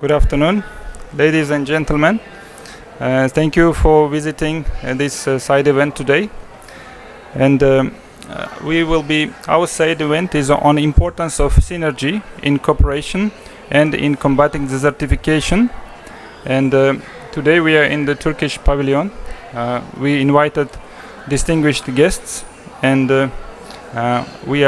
Good afternoon, ladies and gentlemen. Thank you for visiting this side event today. And our side event is on importance of synergy in cooperation and in combating desertification. And today we are in the Turkish pavilion. We invited distinguished guests, and we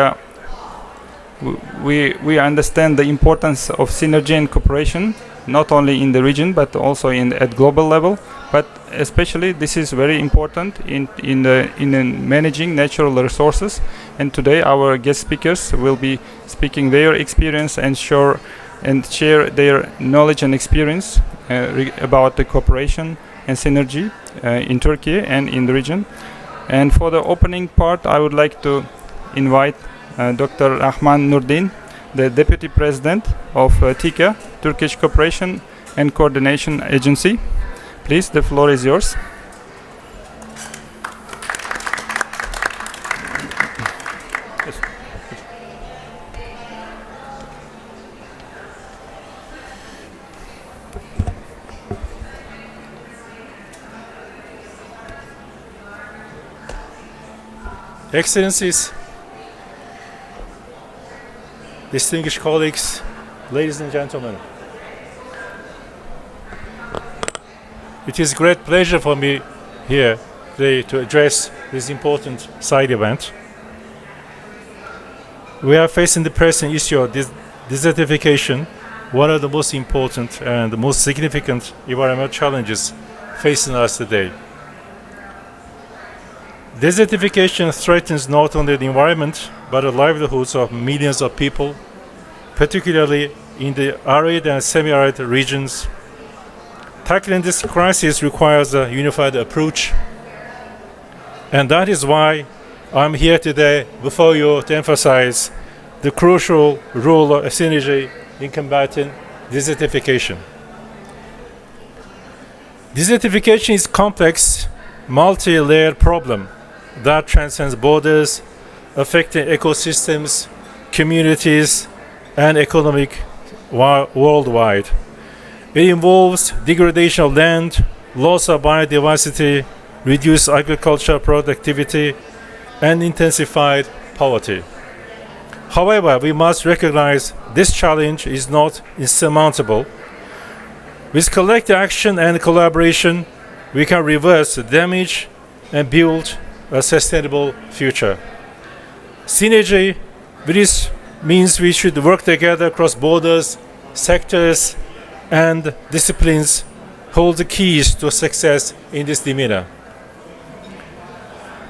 understand the importance of synergy and cooperation, not only in the region but also at global level. But especially this is very important in managing natural resources. And today our guest speakers will be speaking their experience and share their knowledge and experience about the cooperation and synergy in Turkey and in the region. And for the opening part, I would like to invite Dr. Rahman Nurdin, the Deputy President of TÜRKİYE, Turkish Cooperation and Coordination Agency. Please, the floor is yours. Excellencies, distinguished colleagues, ladies and gentlemen. It is a great pleasure for me here today to address this important side event. We are facing the pressing issue of desertification, one of the most important and the most significant environmental challenges facing us today. Desertification threatens not only the environment but the livelihoods of millions of people, particularly in the arid and semi-arid regions. Tackling this crisis requires a unified approach, and that is why I'm here today before you to emphasize the crucial role of synergy in combating desertification. Desertification is a complex, multi-layered problem that transcends borders, affecting ecosystems, communities, and economic worldwide. It involves degradation of land, loss of biodiversity, reduced agricultural productivity, and intensified poverty. However, we must recognize this challenge is not insurmountable. With collective action and collaboration, we can reverse the damage and build a sustainable future. Synergy, which means we should work together across borders, sectors, and disciplines, hold the keys to success in this demeanor.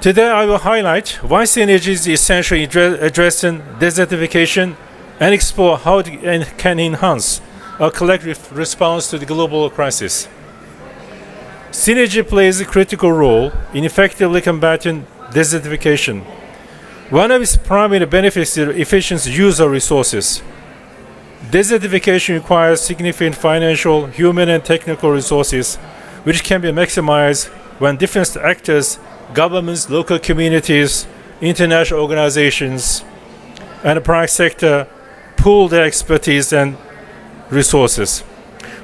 Today I will highlight why synergy is essential in addressing desertification and explore how it can enhance our collective response to the global crisis. Synergy plays a critical role in effectively combating desertification. One of its primary benefits is the efficient use of resources. Desertification requires significant financial, human, and technical resources, which can be maximized when different actors, governments, local communities, international organizations, and the private sector pool their expertise and resources.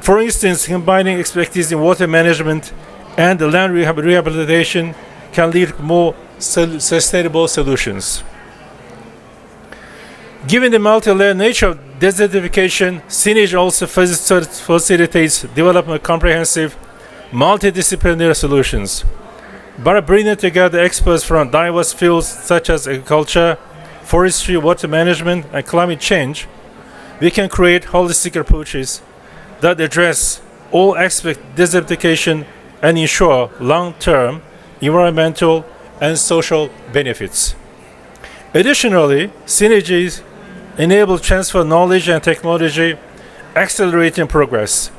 For instance, combining expertise in water management and land rehabilitation can lead to more sustainable solutions. Given the multi-layered nature of desertification, synergy also facilitates development of comprehensive, multidisciplinary solutions. By bringing together experts from diverse fields such as agriculture, forestry, water management, and climate change, we can create holistic approaches that address all aspects of desertification and ensure long-term environmental and social benefits. Additionally, synergies enable transfer of knowledge and technology, accelerating progress.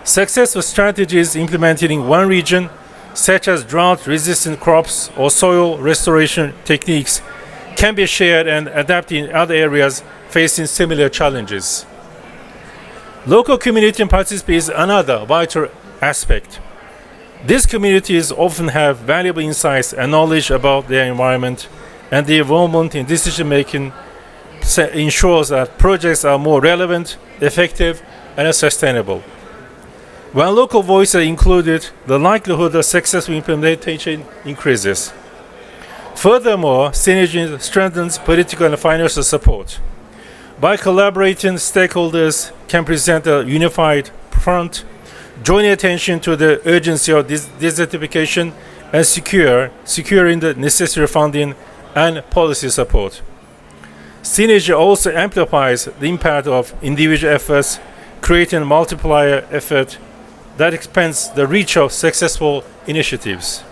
Successful strategies implemented in one region, such as drought-resistant crops or soil restoration techniques, can be shared and adapted in other areas facing similar challenges. Local community participation is another vital aspect. These communities often have valuable insights and knowledge about their environment, and their involvement in decision-making ensures that projects are more relevant, effective, and sustainable. When local voices are included, the likelihood of successful implementation increases. Furthermore, synergy strengthens political and financial support. By collaborating, stakeholders can present a unified front, joining attention to the urgency of desertification and securing the necessary funding and policy support. Synergy also amplifies the impact of individual efforts, creating a multiplier effect that expands the reach of successful initiatives.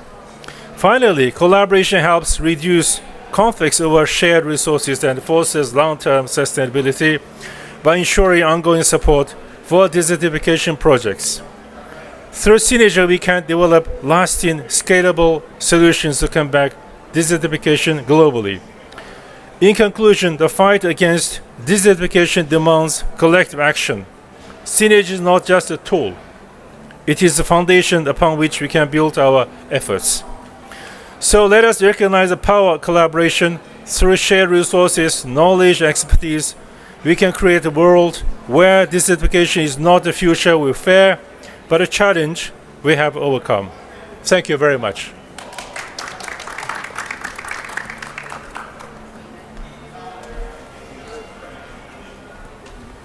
Finally, collaboration helps reduce conflicts over shared resources and fosters long-term sustainability by ensuring ongoing support for desertification projects. Through synergy, we can develop lasting, scalable solutions to combat desertification globally. In conclusion, the fight against desertification demands collective action. Synergy is not just a tool. It is the foundation upon which we can build our efforts. So let us recognize the power of collaboration. Through shared resources, knowledge, expertise, we can create a world where desertification is not the future we fear, but a challenge we have overcome. Thank you very much.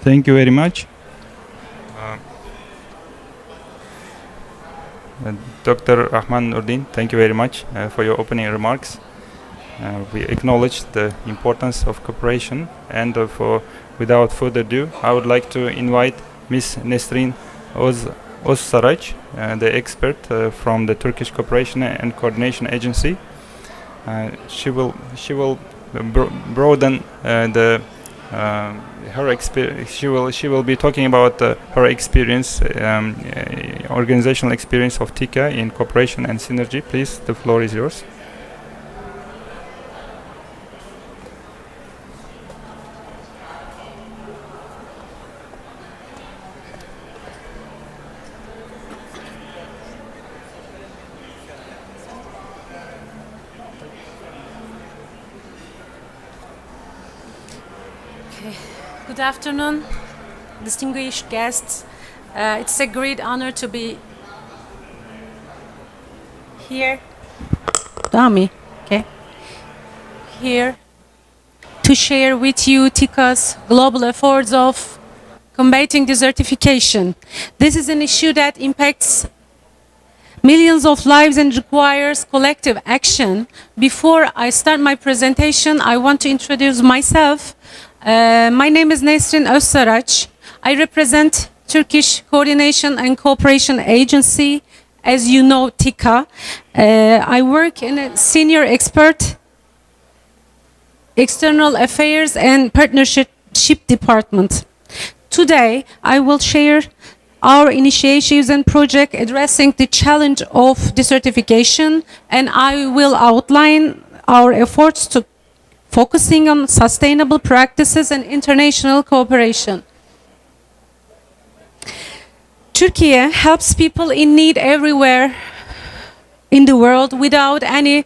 Thank you very much. Dr. Rahman Nurdin, thank you very much for your opening remarks. We acknowledge the importance of cooperation, and without further ado, I would like to invite Ms. Nesrin Özsaraç, the expert from the Turkish Cooperation and Coordination Agency. She will broaden her experience. She will be talking about her experience, organizational experience of TÜRKİYE in cooperation and synergy. Please, the floor is yours. Good afternoon, distinguished guests. It's a great honor to be here. Dami, okay. Here to share with you TÜRKİYE's global efforts of combating desertification. This is an issue that impacts millions of lives and requires collective action. Before I start my presentation, I want to introduce myself. My name is Nesrin Özsaraç. I represent Turkish Coordination and Cooperation Agency, as you know, TİKA. I work in a senior expert, external affairs and partnership department. Today, I will share our initiatives and project addressing the challenge of desertification, and I will outline our efforts to focusing on sustainable practices and international cooperation. Türkiye helps people in need everywhere in the world without any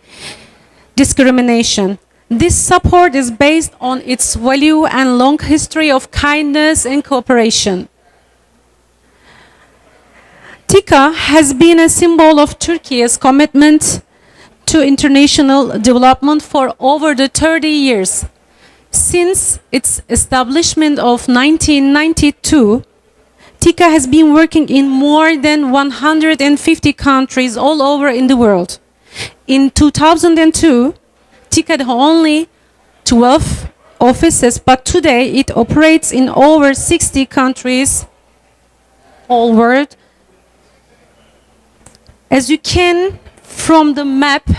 discrimination. This support is based on its value and long history of kindness and cooperation. TİKA has been a symbol of Turkey's commitment to international development for over the 30 years. Since its establishment of 1992, TİKA has been working in more than 150 countries all over in the world. In 2002, TİKA had only 12 offices, but today it operates in over 60 countries all world. As you can from the map,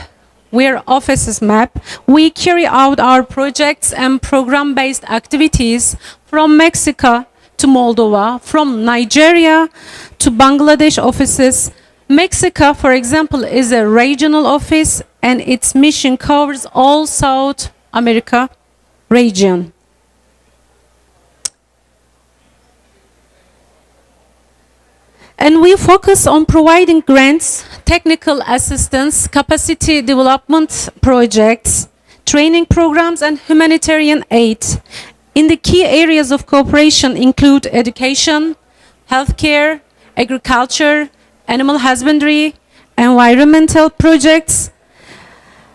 where offices map, we carry out our projects and program-based activities from Mexico to Moldova, from Nigeria to Bangladesh offices. Mexico, for example, is a regional office and its mission covers all South America region. And we focus on providing grants, technical assistance, capacity development projects, training programs, and humanitarian aid. In the key areas of cooperation include education, healthcare, agriculture, animal husbandry, environmental projects,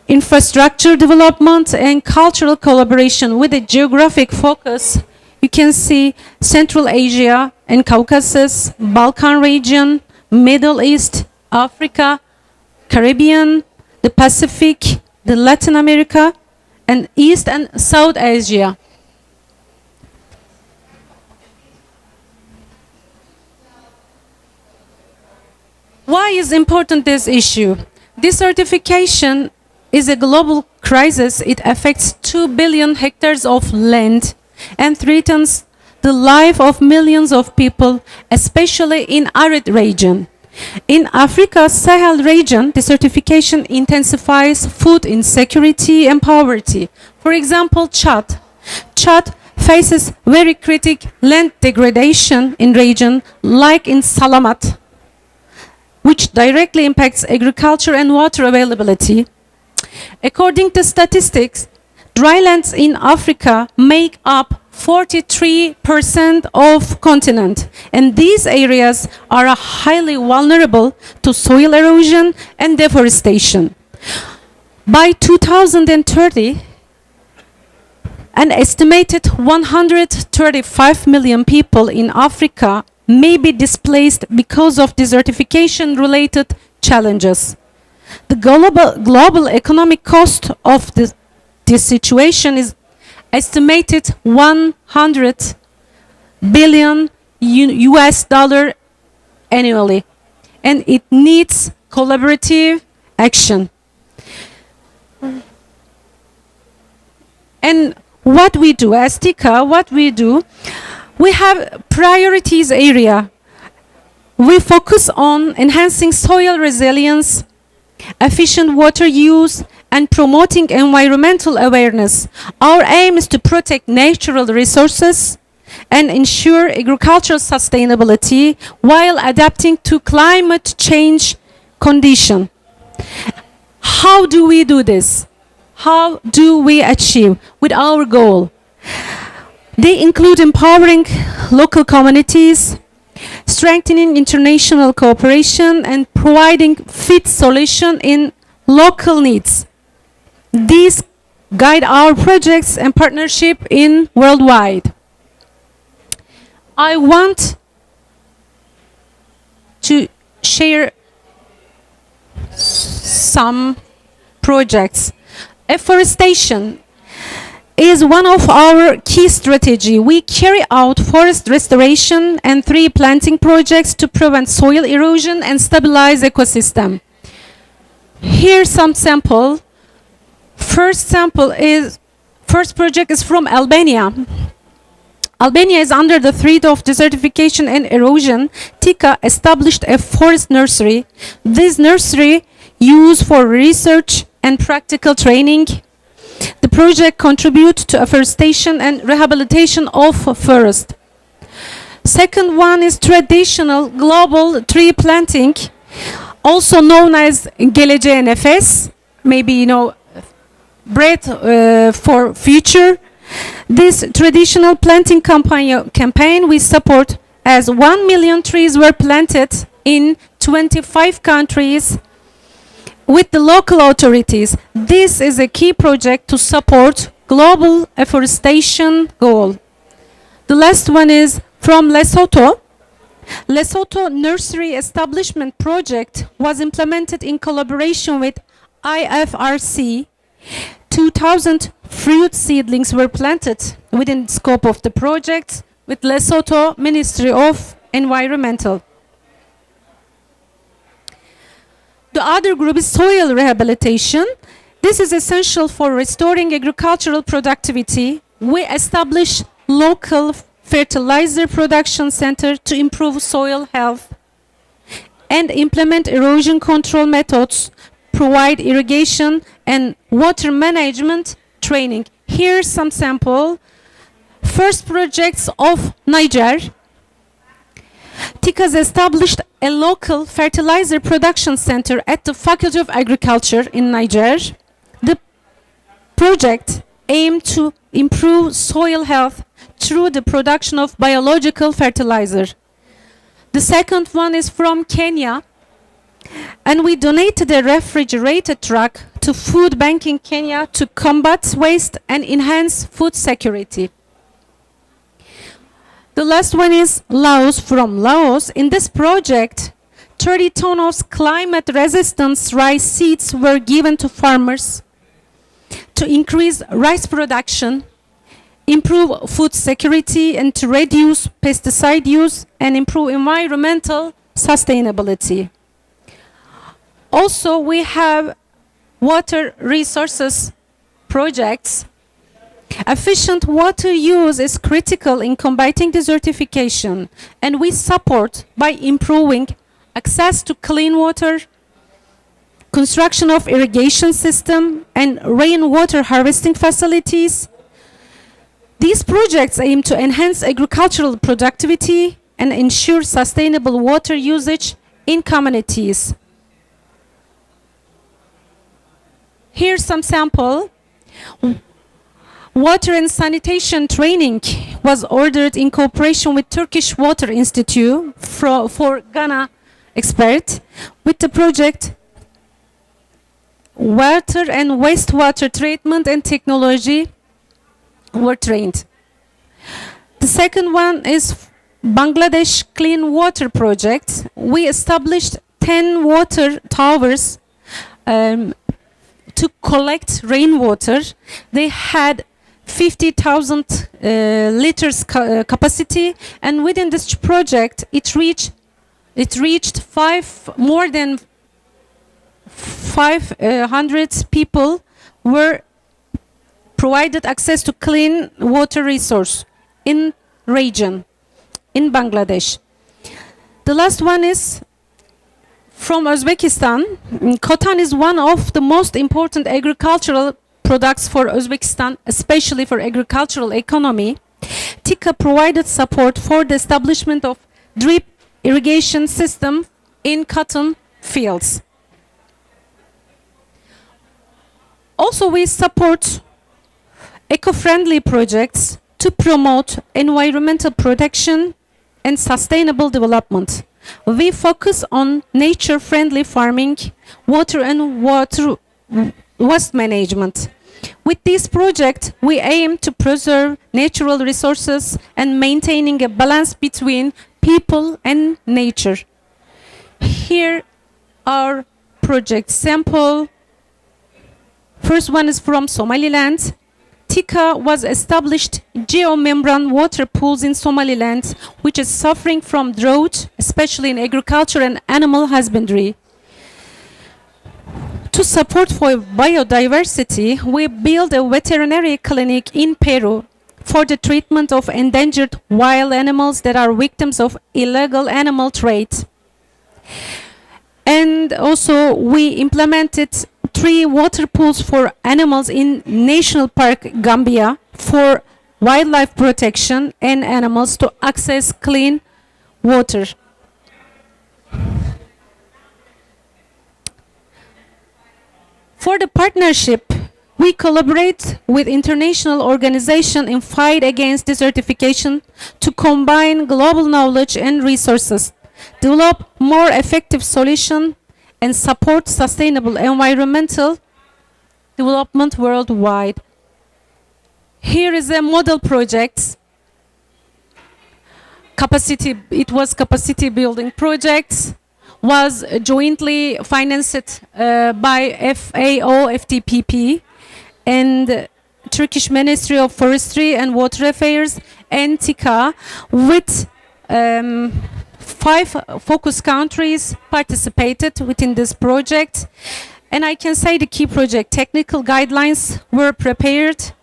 infrastructure development, and cultural collaboration with a geographic focus. You can see Central Asia and Caucasus, Balkan region, Middle East, Africa, Caribbean, the Pacific, the Latin America, and East and South Asia. Why is important this issue? Desertification is a global crisis. It affects 2 billion hectares of land and threatens the life of millions of people, especially in arid region. In Africa's Sahel region, desertification intensifies food insecurity and poverty. For example, Chad. Chad faces very critical land degradation in region like in Salamat, which directly impacts agriculture and water availability. According to statistics, drylands in Africa make up 43% of continent, and these areas are highly vulnerable to soil erosion and deforestation. By 2030, an estimated 135 million people in Africa may be displaced because of desertification-related challenges. The global economic cost of this situation is estimated 100 billion US dollar annually, and it needs collaborative action. And what we do as TİKA, we have priorities area. We focus on enhancing soil resilience, efficient water use, and promoting environmental awareness. Our aim is to protect natural resources and ensure agricultural sustainability while adapting to climate change conditions. How do we do this? How do we achieve with our goal? They include empowering local communities, strengthening international cooperation, and providing fit solutions in local needs. These guide our projects and partnership in worldwide. I want to share some projects. Afforestation is one of our key strategies. We carry out forest restoration and tree planting projects to prevent soil erosion and stabilize ecosystem. Here's some sample. First project is from Albania. Albania is under the threat of desertification and erosion. TİKA established a forest nursery. This nursery used for research and practical training. The project contributes to afforestation and rehabilitation of forest. Second one is traditional global tree planting, also known as Geleceğe Nefes. Maybe you know, breath for future. This traditional planting campaign we support, as 1 million trees were planted in 25 countries with the local authorities. This is a key project to support global afforestation goal. The last one is from Lesotho. Lesotho Nursery Establishment Project was implemented in collaboration with IFRC. 2,000 fruit seedlings were planted within the scope of the project with Lesotho Ministry of Environmental. The other group is soil rehabilitation. This is essential for restoring agricultural productivity. We establish local fertilizer production center to improve soil health and implement erosion control methods, provide irrigation and water management training. Here's some sample. First projects of Niger. TİKA has established a local fertilizer production center at the Faculty of Agriculture in Niger. The project aimed to improve soil health through the production of biological fertilizer. The second one is from Kenya. And we donated a refrigerated truck to food bank in Kenya to combat waste and enhance food security. The last one is Laos, from Laos. In this project, 30 tons of climate-resistant rice seeds were given to farmers to increase rice production, improve food security, and to reduce pesticide use and improve environmental sustainability. Also, we have water resources projects. Efficient water use is critical in combating desertification, and we support by improving access to clean water, construction of irrigation system, and rainwater harvesting facilities. These projects aim to enhance agricultural productivity and ensure sustainable water usage in communities. Here's some sample. Water and sanitation training was ordered in cooperation with Turkish Water Institute for Ghana expert. With the project, water and wastewater treatment and technology were trained. The second one is Bangladesh Clean Water Project. We established 10 water towers to collect rainwater. They had 50,000 liters capacity, and within this project, it reached more than 500 people were provided access to clean water resource in region in Bangladesh. The last one is from Uzbekistan. Cotton is one of the most important agricultural products for Uzbekistan, especially for agricultural economy. TÜRKİYE provided support for the establishment of drip irrigation system in cotton fields. Also, we support eco-friendly projects to promote environmental protection and sustainable development. We focus on nature-friendly farming, water and waste management. With this project, we aim to preserve natural resources and maintaining a balance between people and nature. Here are project sample. First one is from Somaliland. TÜRKİYE was established geomembrane water pools in Somaliland, which is suffering from drought, especially in agriculture and animal husbandry. To support for biodiversity, we built a veterinary clinic in Peru for the treatment of endangered wild animals that are victims of illegal animal trade. And also we implemented 3 water pools for animals in National Park Gambia for wildlife protection and animals to access clean water. For the partnership, we collaborate with international organizations in fight against desertification to combine global knowledge and resources, develop more effective solutions, and support sustainable environmental development worldwide. Here is a model project. It was capacity building projects, was jointly financed by FAO, FTPP, and Turkish Ministry of Forestry and Water Affairs and TÜRKİYE, with 5 focus countries participated within this project. And I can say the key project technical guidelines were prepared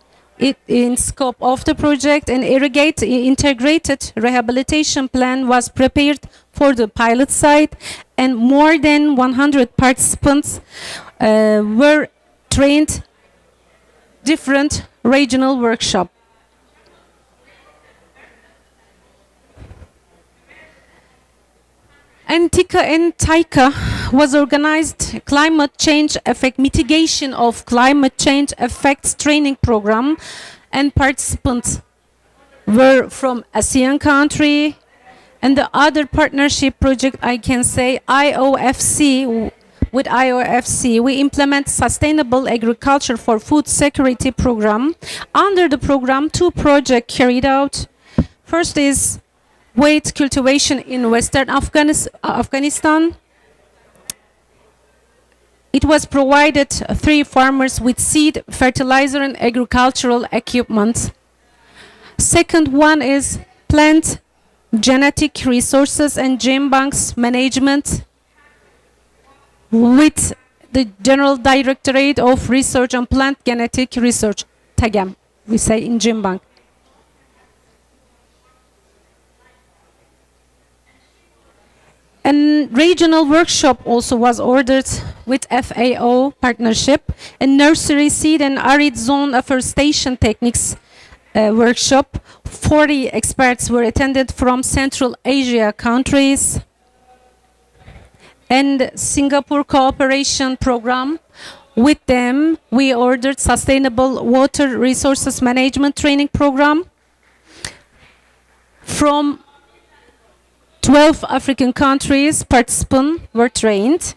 in scope of the project, and integrated rehabilitation plan was prepared for the pilot site, and more than 100 participants were trained different regional workshops. And TÜRKİYE was organized climate change effect mitigation of climate change effects training program, and participants were from ASEAN country, And the other partnership project, I can say IOFC. With IOFC, we implement Sustainable Agriculture for Food Security program. Under the program, 2 projects carried out. First is wheat cultivation in Western Afghanistan. It was provided 3 farmers with seed, fertilizer, and agricultural equipment. Second one is plant genetic resources and gene banks management with the General Directorate of Research on Plant Genetic Research, TAGEM, we say in gene bank. And regional workshop also was ordered with FAO partnership, a nursery seed and arid zone afforestation techniques workshop. 40 experts were attended from Central Asia countries. And Singapore Cooperation Program. With them, we ordered Sustainable Water Resources Management Training Program. From 12 African countries, participants were trained.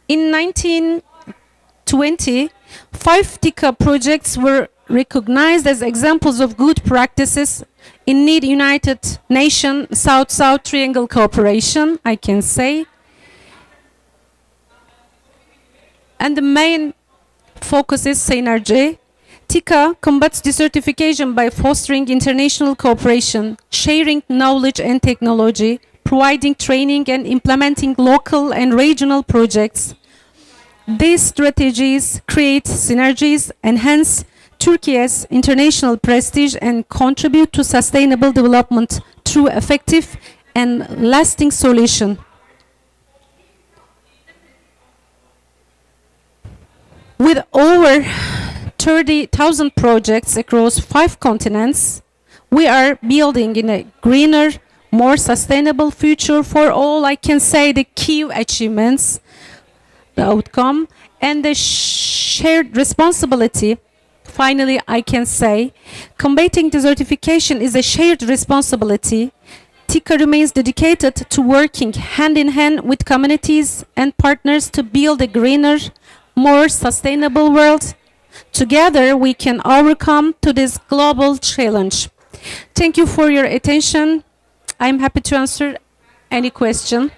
In 1920, 5 TICA projects were recognized as examples of good practices in need United Nations South-South Triangle Cooperation, I can say. And the main focus is synergy. TICA combats desertification by fostering international cooperation, sharing knowledge and technology, providing training and implementing local and regional projects. These strategies create synergies, enhance Turkey's international prestige and contribute to sustainable development through effective and lasting solution. With over 30,000 projects across 5 continents, we are building in a greener, more sustainable future for all, I can say, the key achievements, the outcome, and the shared responsibility. Finally, I can say, combating desertification is a shared responsibility. TICA remains dedicated to working hand in hand with communities and partners to build a greener, more sustainable world. Together, we can overcome to this global challenge. Thank you for your attention. I'm happy to answer any question.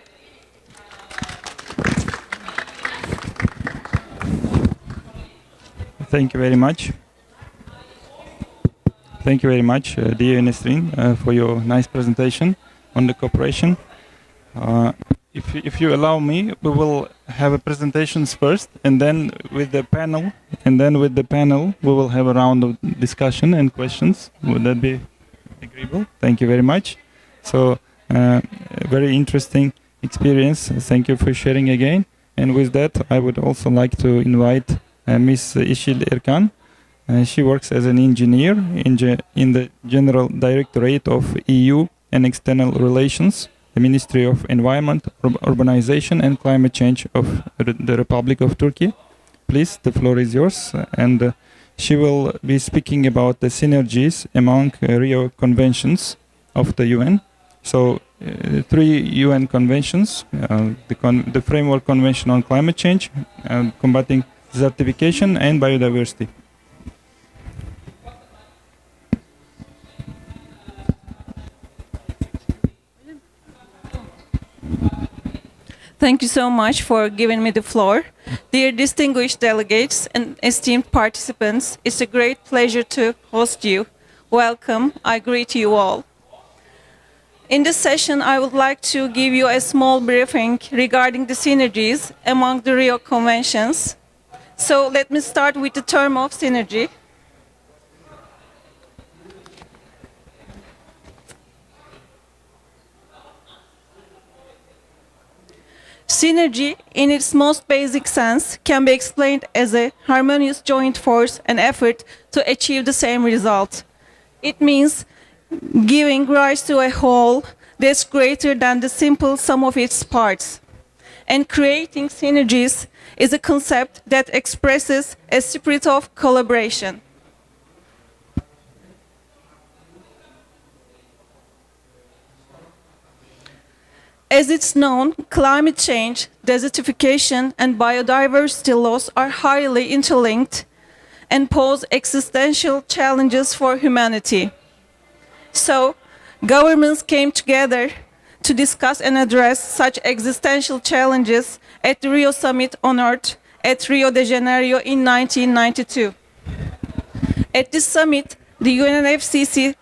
Thank you very much. Thank you very much, dear Nesrin, for your nice presentation on the cooperation. If you allow me, we will have a presentations first, and then with the panel, we will have a round of discussion and questions. Would that be agreeable? Thank you very much. So, very interesting experience. Thank you for sharing again. And with that, I would also like to invite Ms. Işıl Erkan. She works as an engineer in the General Directorate of EU and External Relations, the Ministry of Environment, Urbanization and Climate Change of the Republic of Turkey. Please, the floor is yours. And she will be speaking about the synergies among Rio Conventions of the UN. So, 3 UN conventions, the Framework Convention on Climate Change, combating desertification and biodiversity. Thank you so much for giving me the floor. Dear distinguished delegates and esteemed participants, it's a great pleasure to host you. Welcome, I greet you all. In this session, I would like to give you a small briefing regarding the synergies among the Rio Conventions. So let me start with the term of synergy. Synergy, in its most basic sense, can be explained as a harmonious joint force and effort to achieve the same result. It means giving rise to a whole that's greater than the simple sum of its parts. And creating synergies is a concept that expresses a spirit of collaboration. As it's known, climate change, desertification, and biodiversity loss are highly interlinked and pose existential challenges for humanity. So, governments came together to discuss and address such existential challenges at the Rio Summit on Earth at Rio de Janeiro in 1992. At this summit, the UNFCCC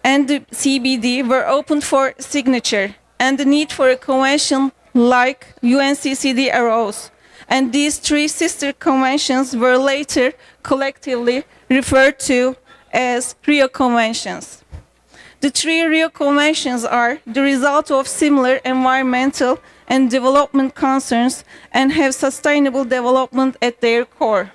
and the CBD were opened for signature, and the need for a convention like UNCCD arose. And these three sister conventions were later collectively referred to as Rio Conventions. The three Rio Conventions are the result of similar environmental and development concerns and have sustainable development at their core.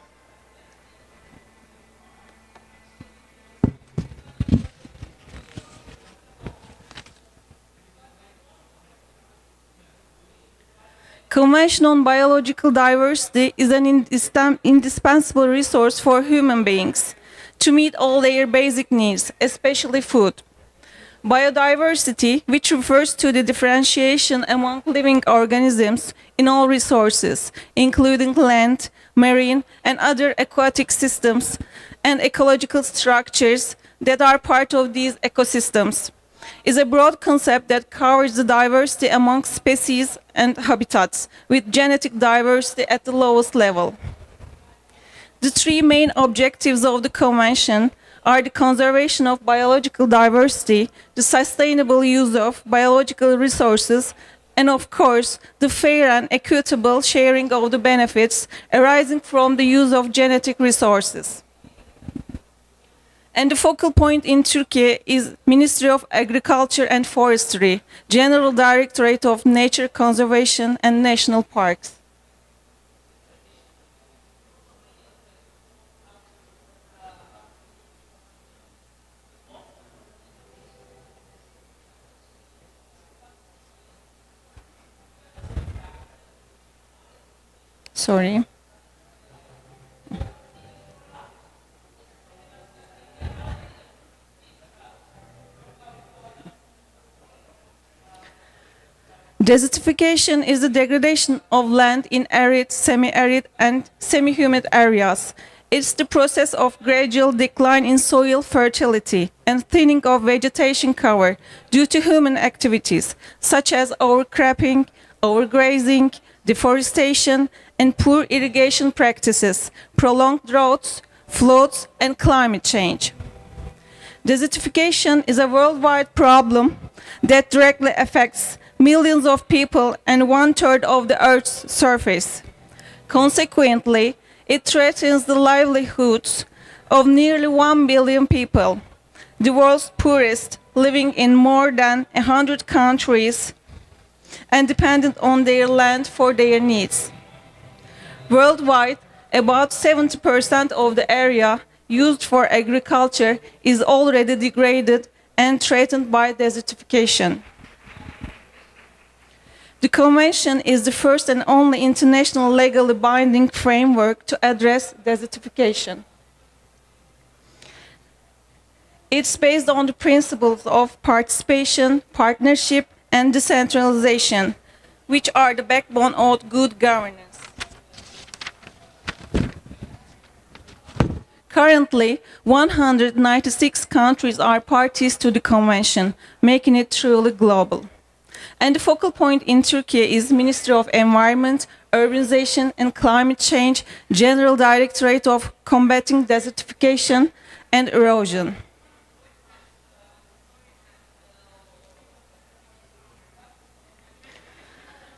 Convention on Biological Diversity is an indispensable resource for human beings to meet all their basic needs, especially food. Biodiversity, which refers to the differentiation among living organisms in all resources, including land, marine, and other aquatic systems, and ecological structures that are part of these ecosystems, is a broad concept that covers the diversity among species and habitats, with genetic diversity at the lowest level. The three main objectives of the Convention are the conservation of biological diversity, the sustainable use of biological resources, and of course, the fair and equitable sharing of the benefits arising from the use of genetic resources. And the focal point in Turkey is Ministry of Agriculture and Forestry, General Directorate of Nature Conservation and National Parks. Sorry. Desertification is the degradation of land in arid, semi-arid, and semi-humid areas. It's the process of gradual decline in soil fertility and thinning of vegetation cover due to human activities, such as overcropping, overgrazing, deforestation, and poor irrigation practices, prolonged droughts, floods, and climate change. Desertification is a worldwide problem that directly affects millions of people and 1/3 of the Earth's surface. Consequently, it threatens the livelihoods of nearly 1 billion people, the world's poorest, living in more than 100 countries and dependent on their land for their needs. Worldwide, about 70% of the area used for agriculture is already degraded and threatened by desertification. The Convention is the first and only international legally binding framework to address desertification. It's based on the principles of participation, partnership, and decentralization, which are the backbone of good governance. Currently, 196 countries are parties to the Convention, making it truly global. And the focal point in Turkey is Ministry of Environment, Urbanization and Climate Change, General Directorate of Combating Desertification and Erosion.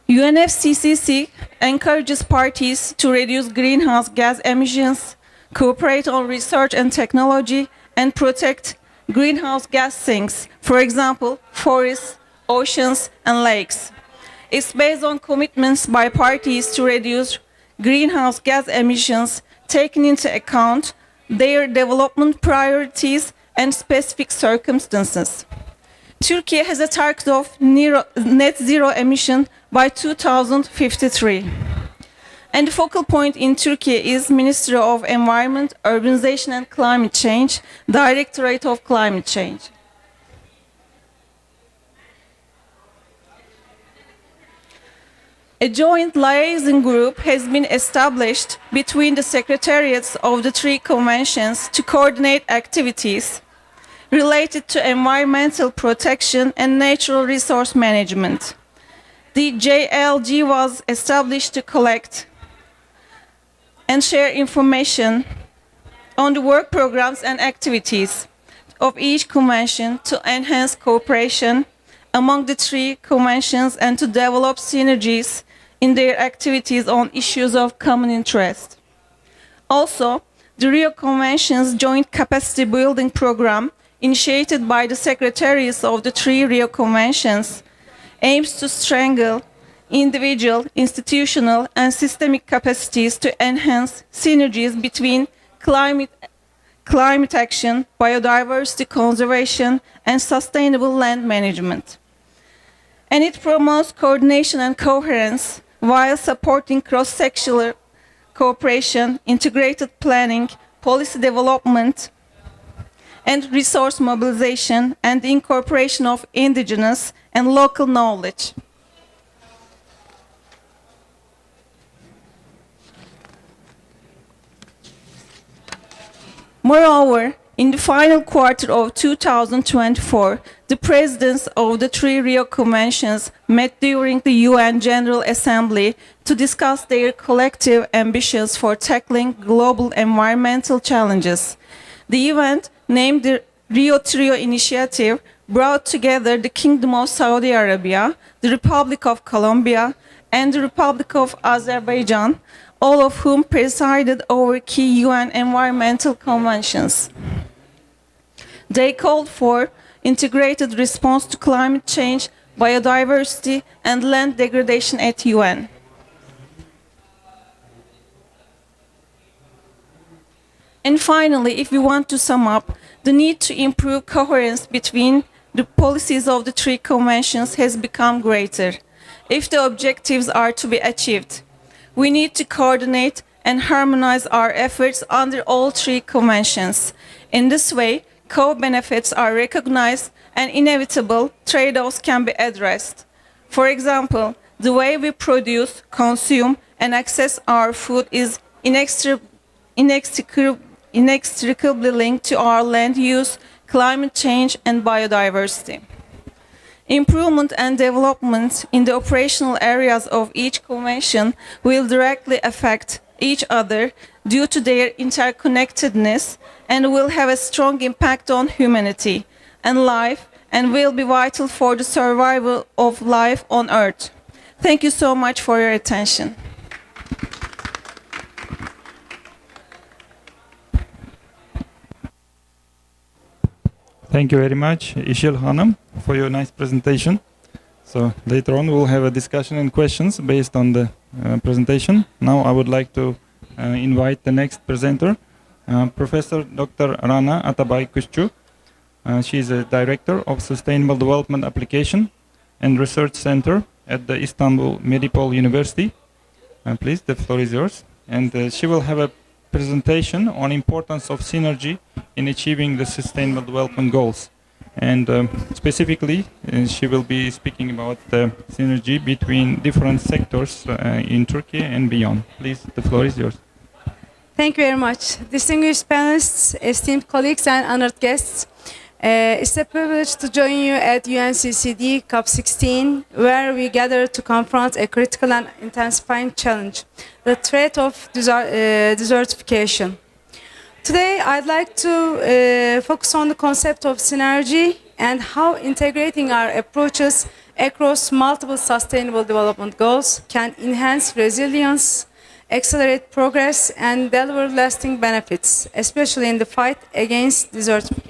UNFCCC encourages parties to reduce greenhouse gas emissions, cooperate on research and technology, and protect greenhouse gas sinks, for example, forests, oceans, and lakes. It's based on commitments by parties to reduce greenhouse gas emissions, taking into account their development priorities and specific circumstances. Turkey has a target of net zero emission by 2053. And the focal point in Turkey is Ministry of Environment, Urbanization and Climate Change, Directorate of Climate Change. A joint liaison group has been established between the secretariats of the three conventions to coordinate activities related to environmental protection and natural resource management. The JLG was established to collect and share information on the work programs and activities of each convention to enhance cooperation among the three conventions and to develop synergies in their activities on issues of common interest. Also, the Rio Convention's joint capacity building program, initiated by the secretaries of the three Rio Conventions, aims to strengthen individual, institutional, and systemic capacities to enhance synergies between climate action, biodiversity conservation, and sustainable land management. And it promotes coordination and coherence while supporting cross-sectional cooperation, integrated planning, policy development, and resource mobilization, and the incorporation of indigenous and local knowledge. Moreover, in the final quarter of 2024, the presidents of the three Rio Conventions met during the UN General Assembly to discuss their collective ambitions for tackling global environmental challenges. The event, named the Rio Trio Initiative, brought together the Kingdom of Saudi Arabia, the Republic of Colombia, and the Republic of Azerbaijan, all of whom presided over key UN environmental conventions. They called for integrated response to climate change, biodiversity, and land degradation at UN. And finally, if we want to sum up, the need to improve coherence between the policies of the three conventions has become greater. If the objectives are to be achieved, we need to coordinate and harmonize our efforts under all three conventions. In this way, co-benefits are recognized and inevitable trade-offs can be addressed. For example, the way we produce, consume, and access our food is inextricably linked to our land use, climate change, and biodiversity. Improvement and development in the operational areas of each convention will directly affect each other due to their interconnectedness and will have a strong impact on humanity and life and will be vital for the survival of life on Earth. Thank you so much for your attention. Thank you very much, Işıl Hanım, for your nice presentation. So later on we'll have a discussion and questions based on the presentation. Now I would like to invite the next presenter, Professor Dr. Rana Atabay Kuşçu. She is a Director of Sustainable Development Application and Research Center at the Istanbul Medipol University. Please, the floor is yours. And she will have a presentation on importance of synergy in achieving the Sustainable Development Goals. And specifically, she will be speaking about the synergy between different sectors in Turkey and beyond. Please, the floor is yours. Thank you very much. Distinguished panelists, esteemed colleagues, and honored guests. It's a privilege to join you at UNCCD COP16, where we gather to confront a critical and intensifying challenge, the threat of desertification. Today, I'd like to focus on the concept of synergy and how integrating our approaches across multiple sustainable development goals can enhance resilience, accelerate progress, and deliver lasting benefits, especially in the fight against desertification.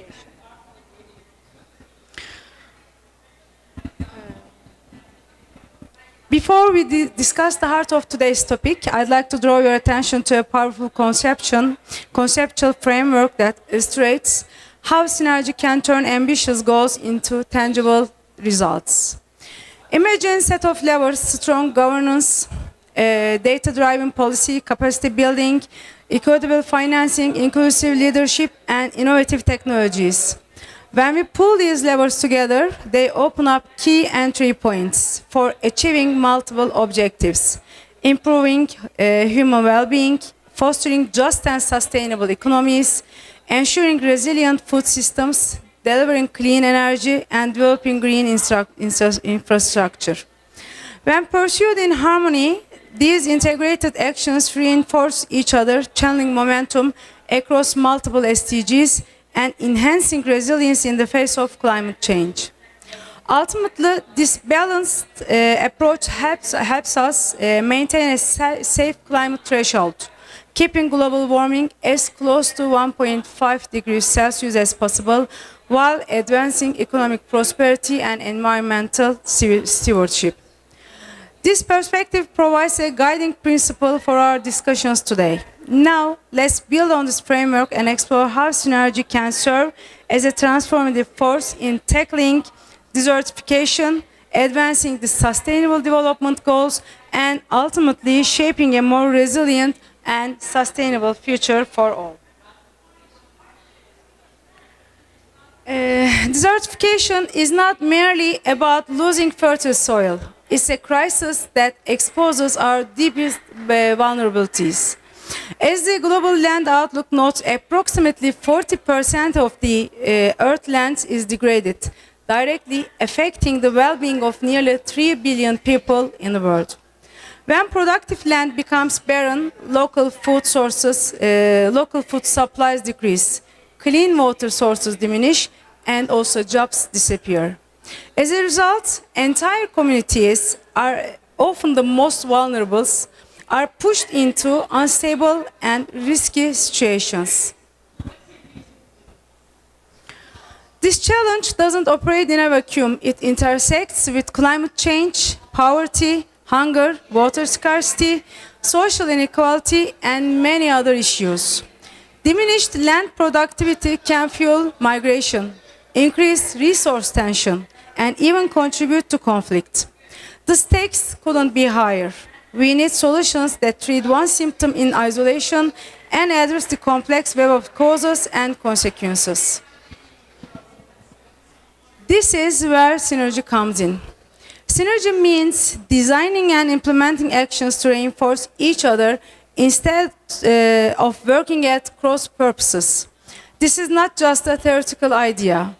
Before we discuss the heart of today's topic, I'd like to draw your attention to a powerful conceptual framework that illustrates how synergy can turn ambitious goals into tangible results. Imagine a set of levers: strong governance, data-driven policy, capacity building, equitable financing, inclusive leadership, and innovative technologies. When we pull these levers together, they open up key entry points for achieving multiple objectives: improving human well-being, fostering just and sustainable economies, ensuring resilient food systems, delivering clean energy, and developing green infrastructure. When pursued in harmony, these integrated actions reinforce each other, channeling momentum across multiple SDGs and enhancing resilience in the face of climate change. Ultimately, this balanced approach helps us maintain a safe climate threshold, keeping global warming as close to 1.5 degrees Celsius as possible, while advancing economic prosperity and environmental stewardship. This perspective provides a guiding principle for our discussions today. Now, let's build on this framework and explore how synergy can serve as a transformative force in tackling desertification, advancing the sustainable development goals, and ultimately shaping a more resilient and sustainable future for all. Desertification is not merely about losing fertile soil. It's a crisis that exposes our deepest vulnerabilities. As the Global Land Outlook notes, approximately 40% of the Earth land is degraded, directly affecting the well-being of nearly 3 billion people in the world. When productive land becomes barren, local food supplies decrease, clean water sources diminish, and also jobs disappear. As a result, entire communities, are often the most vulnerable, are pushed into unstable and risky situations. This challenge doesn't operate in a vacuum. It intersects with climate change, poverty, hunger, water scarcity, social inequality, and many other issues. Diminished land productivity can fuel migration, increase resource tension, and even contribute to conflict. The stakes couldn't be higher. We need solutions that treat one symptom in isolation and address the complex web of causes and consequences. This is where synergy comes in. Synergy means designing and implementing actions to reinforce each other instead of working at cross purposes. This is not just a theoretical idea.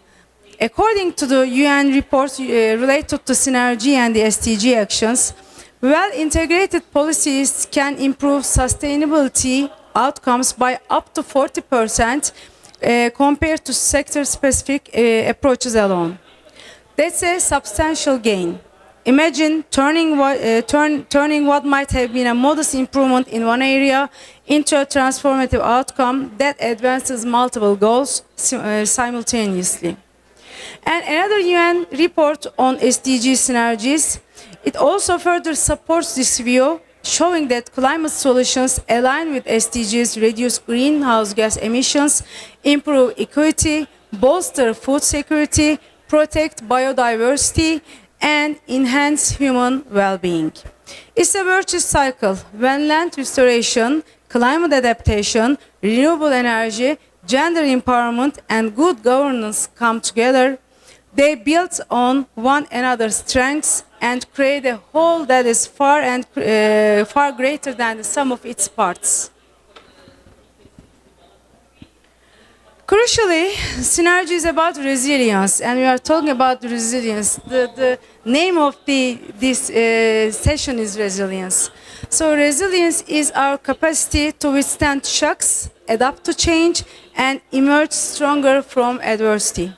According to the UN report related to synergy and the SDG actions, well-integrated policies can improve sustainability outcomes by up to 40% compared to sector-specific approaches alone. That's a substantial gain. Imagine turning what might have been a modest improvement in one area into a transformative outcome that advances multiple goals simultaneously. And another UN report on SDG synergies, it also further supports this view, showing that climate solutions aligned with SDGs reduce greenhouse gas emissions, improve equity, bolster food security, protect biodiversity, and enhance human well-being. It's a virtuous cycle. When land restoration, climate adaptation, renewable energy, gender empowerment, and good governance come together, they build on one another's strengths and create a whole that is far greater than the sum of its parts. Crucially, synergy is about resilience, and we are talking about resilience. The name of this session is resilience. So resilience is our capacity to withstand shocks, adapt to change, and emerge stronger from adversity.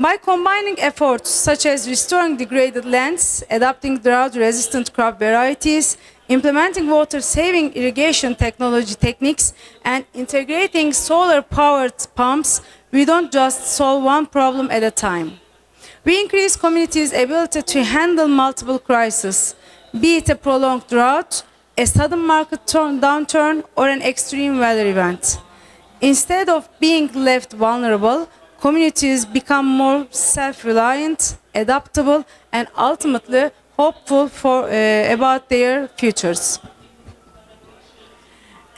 By combining efforts such as restoring degraded lands, adopting drought-resistant crop varieties, implementing water-saving irrigation techniques, and integrating solar-powered pumps, we don't just solve one problem at a time. We increase communities' ability to handle multiple crises, be it a prolonged drought, a sudden market downturn, or an extreme weather event. Instead of being left vulnerable, communities become more self-reliant, adaptable, and ultimately hopeful about their futures.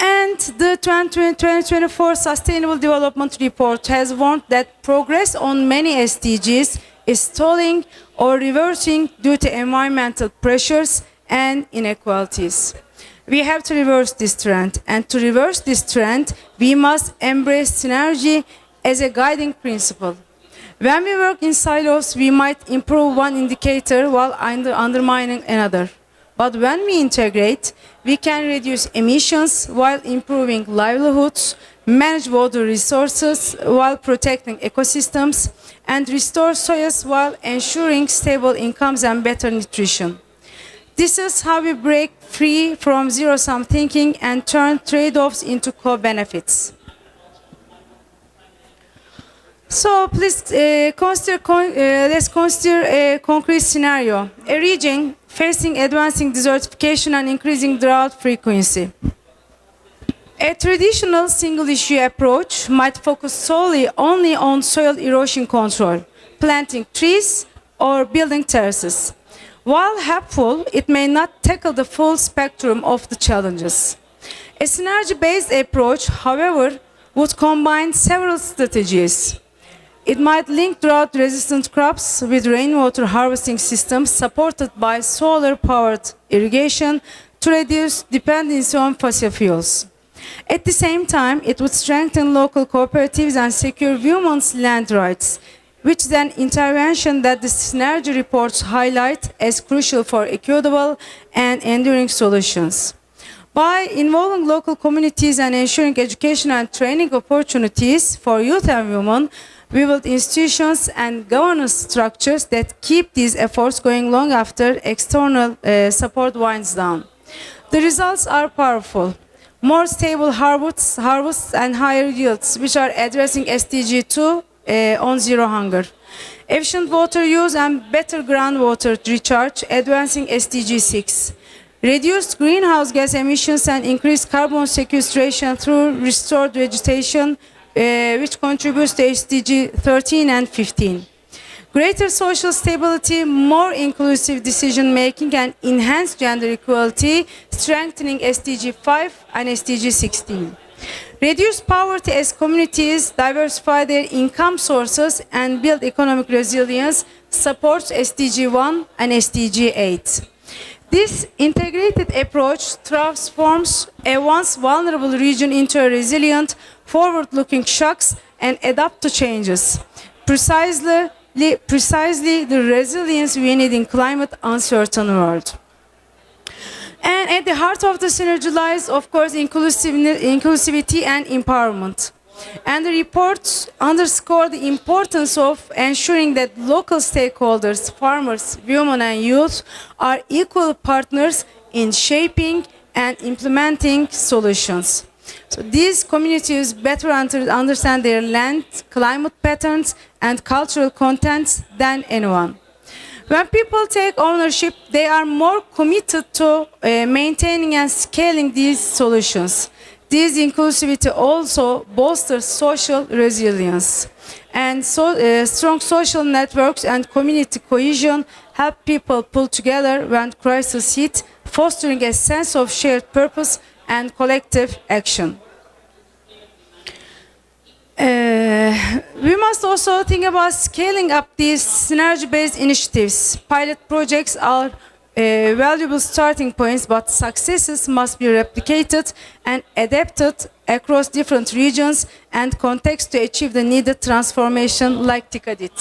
And the 2024 Sustainable Development Report has warned that progress on many SDGs is stalling or reversing due to environmental pressures and inequalities. We have to reverse this trend, and to reverse this trend, we must embrace synergy as a guiding principle. When we work in silos, we might improve one indicator while undermining another. But when we integrate, we can reduce emissions while improving livelihoods, manage water resources while protecting ecosystems, and restore soils while ensuring stable incomes and better nutrition. This is how we break free from zero-sum thinking and turn trade-offs into co-benefits. So please let's consider a concrete scenario. A region facing advancing desertification and increasing drought frequency. A traditional single-issue approach might focus solely only on soil erosion control, planting trees or building terraces. While helpful, it may not tackle the full spectrum of the challenges. A synergy-based approach, however, would combine several strategies. It might link drought-resistant crops with rainwater harvesting systems supported by solar-powered irrigation to reduce dependency on fossil fuels. At the same time, it would strengthen local cooperatives and secure women's land rights, which is an intervention that the synergy reports highlight as crucial for equitable and enduring solutions. By involving local communities and ensuring education and training opportunities for youth and women, we build institutions and governance structures that keep these efforts going long after external support winds down. The results are powerful. More stable harvests and higher yields, which are addressing SDG 2 on zero hunger. Efficient water use and better groundwater recharge, advancing SDG 6. Reduced greenhouse gas emissions and increased carbon sequestration through restored vegetation, which contributes to SDG 13 and 15. Greater social stability, more inclusive decision-making, and enhanced gender equality, strengthening SDG 5 and SDG 16. Reduce poverty as communities diversify their income sources and build economic resilience, supports SDG 1 and SDG 8. This integrated approach transforms a once vulnerable region into a resilient, forward-looking shocks and adapt to changes. Precisely the resilience we need in climate uncertain world. And at the heart of the synergy lies, of course, inclusivity and empowerment. And the reports underscore the importance of ensuring that local stakeholders, farmers, women and youth are equal partners in shaping and implementing solutions. So these communities better understand their land, climate patterns and cultural contents than anyone. When people take ownership, they are more committed to maintaining and scaling these solutions. This inclusivity also bolsters social resilience. And strong social networks and community cohesion help people pull together when crises hit, fostering a sense of shared purpose and collective action. We must also think about scaling up these synergy-based initiatives. Pilot projects are valuable starting points, but successes must be replicated and adapted across different regions and contexts to achieve the needed transformation like TICA did.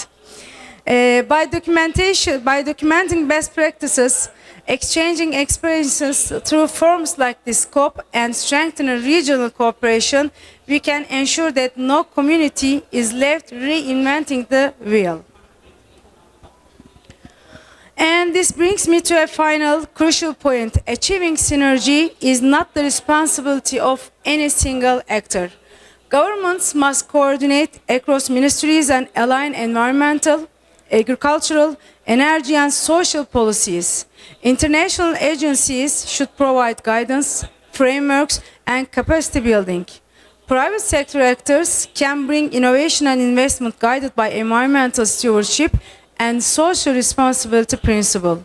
By documenting best practices, exchanging experiences through forums like this COP and strengthening regional cooperation, we can ensure that no community is left reinventing the wheel. And this brings me to a final crucial point. Achieving synergy is not the responsibility of any single actor. Governments must coordinate across ministries and align environmental, agricultural, energy and social policies. International agencies should provide guidance, frameworks and capacity building. Private sector actors can bring innovation and investment guided by environmental stewardship and social responsibility principle.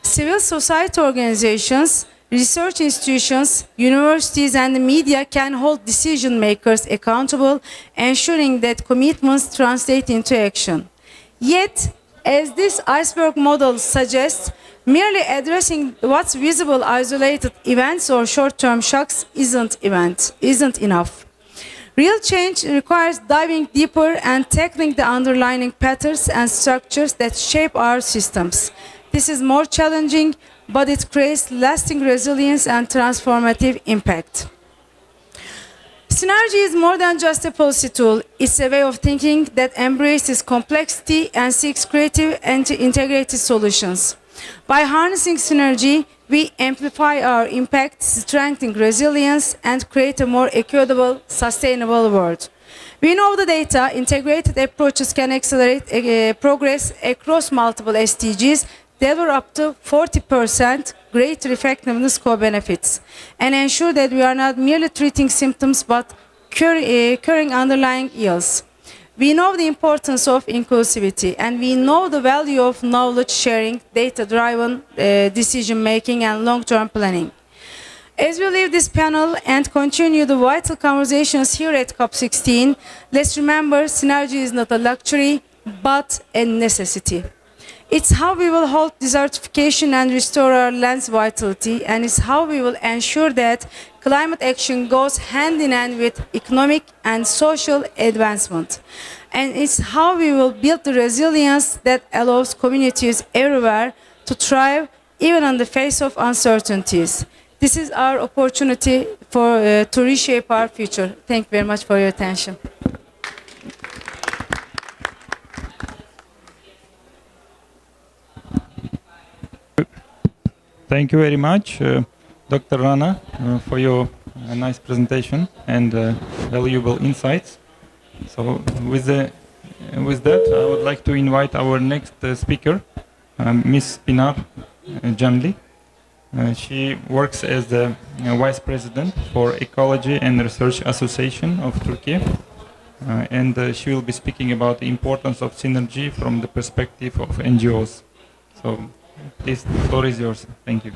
Civil society organizations Research institutions, universities, and the media can hold decision makers accountable, ensuring that commitments translate into action. Yet, as this iceberg model suggests, merely addressing what's visible, isolated events or short-term shocks isn't enough. Real change requires diving deeper and tackling the underlying patterns and structures that shape our systems. This is more challenging, but it creates lasting resilience and transformative impact. Synergy is more than just a policy tool. It's a way of thinking that embraces complexity and seeks creative and integrated solutions. By harnessing synergy, we amplify our impact, strengthen resilience, and create a more equitable, sustainable world. We know the data, integrated approaches can accelerate progress across multiple SDGs, deliver up to 40% greater effectiveness co-benefits, and ensure that we are not merely treating symptoms but curing underlying ills. We know the importance of inclusivity, and we know the value of knowledge sharing, data-driven decision-making, and long-term planning. As we leave this panel and continue the vital conversations here at COP16, let's remember synergy is not a luxury, but a necessity. It's how we will hold desertification and restore our land's vitality, and it's how we will ensure that climate action goes hand in hand with economic and social advancement. And it's how we will build the resilience that allows communities everywhere to thrive even in the face of uncertainties. This is our opportunity to reshape our future. Thank you very much for your attention. Thank you very much, Dr. Rana, for your nice presentation and valuable insights. So with that, I would like to invite our next speaker, Ms. Pinar Jamli. She works as the Vice President for Ecology and Research Association of TÜRKİYE. And she will be speaking about the importance of synergy from the perspective of NGOs. So please, the floor is yours. Thank you.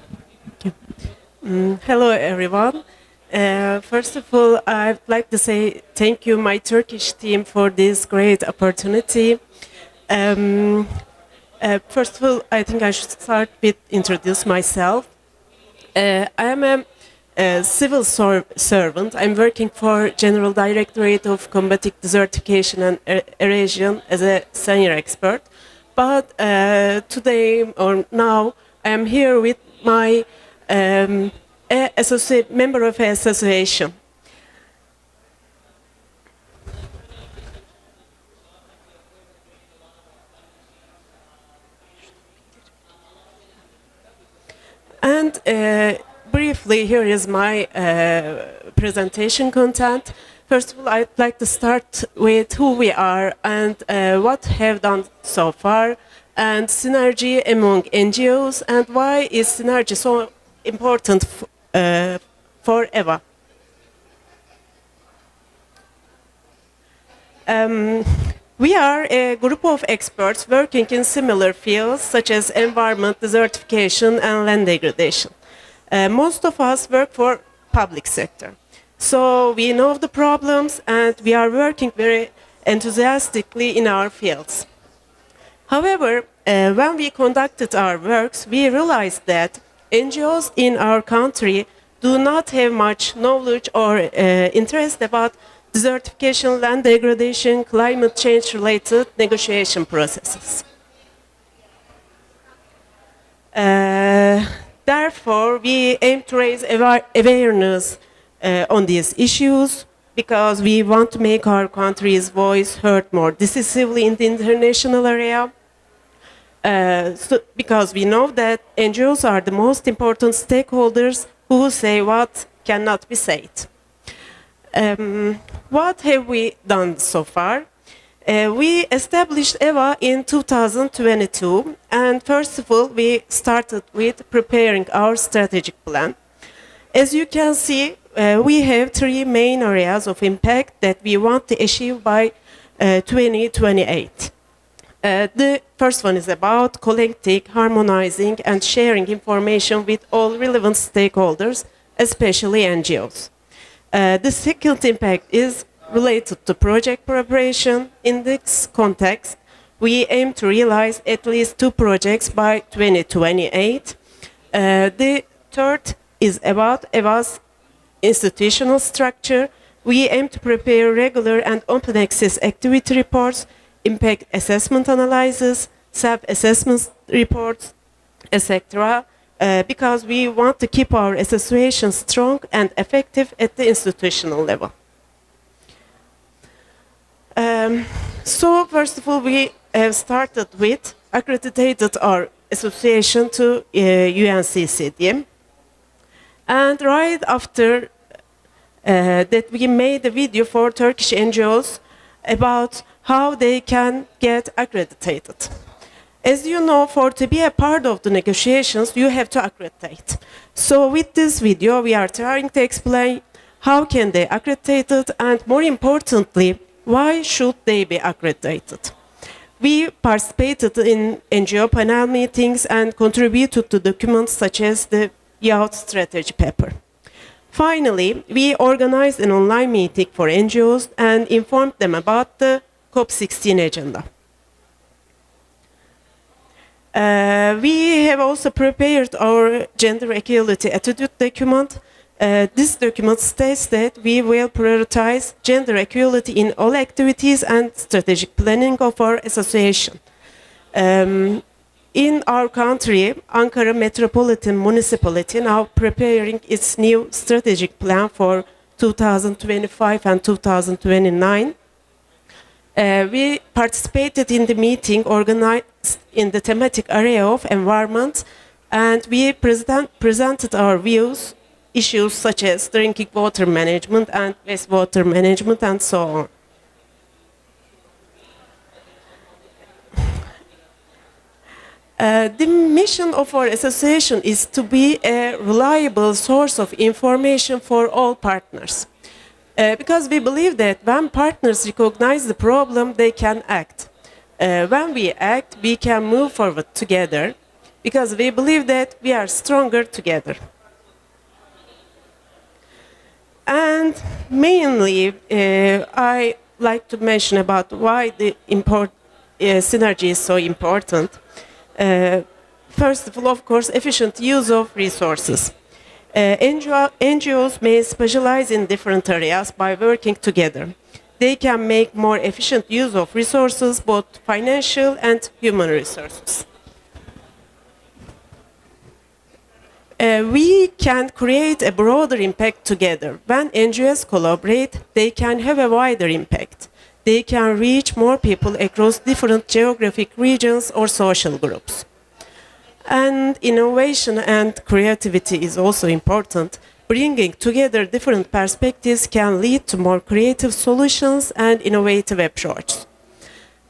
Hello, everyone. First of all, I'd like to say thank you, my Turkish team, for this great opportunity. First of all, I think I should start with introduce myself. I am a civil servant. I'm working for General Directorate of Combating Desertification and Erosion as a senior expert. But today or now, I am here with my member of an association. And briefly, here is my presentation content. First of all, I'd like to start with who we are and what have done so far, and synergy among NGOs, and why is synergy so important for EVA. We are a group of experts working in similar fields such as environment, desertification, and land degradation. Most of us work for public sector. So we know the problems and we are working very enthusiastically in our fields. However, when we conducted our works, we realized that NGOs in our country do not have much knowledge or interest about desertification, land degradation, climate change related negotiation processes. Therefore, we aim to raise awareness on these issues because we want to make our country's voice heard more decisively in the international area. Because we know that NGOs are the most important stakeholders who say what cannot be said. What have we done so far? We established EVA in 2022, and first of all, we started with preparing our strategic plan. As you can see, we have three main areas of impact that we want to achieve by 2028. The first one is about collecting, harmonizing, and sharing information with all relevant stakeholders, especially NGOs. The second impact is related to project preparation. In this context, we aim to realize at least 2 projects by 2028. The third is about EVA's institutional structure. We aim to prepare regular and open access activity reports, impact assessment analysis, self-assessment reports, etc. Because we want to keep our association strong and effective at the institutional level. So first of all, we have started with accredited our association to UNCCD. And right after that, we made a video for Turkish NGOs about how they can get accredited. As you know, to be a part of the negotiations, you have to accredit. So with this video, we are trying to explain how can they accredited, and more importantly, why should they be accredited. We participated in NGO panel meetings and contributed to documents such as the RIYADH strategy paper. Finally, we organized an online meeting for NGOs and informed them about the COP16 agenda. We have also prepared our gender equality attitude document. This document states that we will prioritize gender equality in all activities and strategic planning of our association. In our country, Ankara Metropolitan Municipality now preparing its new strategic plan for 2025 and 2029. We participated in the meeting organized in the thematic area of environment, and we presented our views, issues such as drinking water management and wastewater management and so on. The mission of our association is to be a reliable source of information for all partners. Because we believe that when partners recognize the problem, they can act. When we act, we can move forward together, because we believe that we are stronger together. And mainly, I like to mention about why the synergy is so important. First of all, of course, efficient use of resources. NGOs may specialize in different areas by working together. They can make more efficient use of resources, both financial and human resources. We can create a broader impact together. When NGOs collaborate, they can have a wider impact. They can reach more people across different geographic regions or social groups. And innovation and creativity is also important. Bringing together different perspectives can lead to more creative solutions and innovative approaches.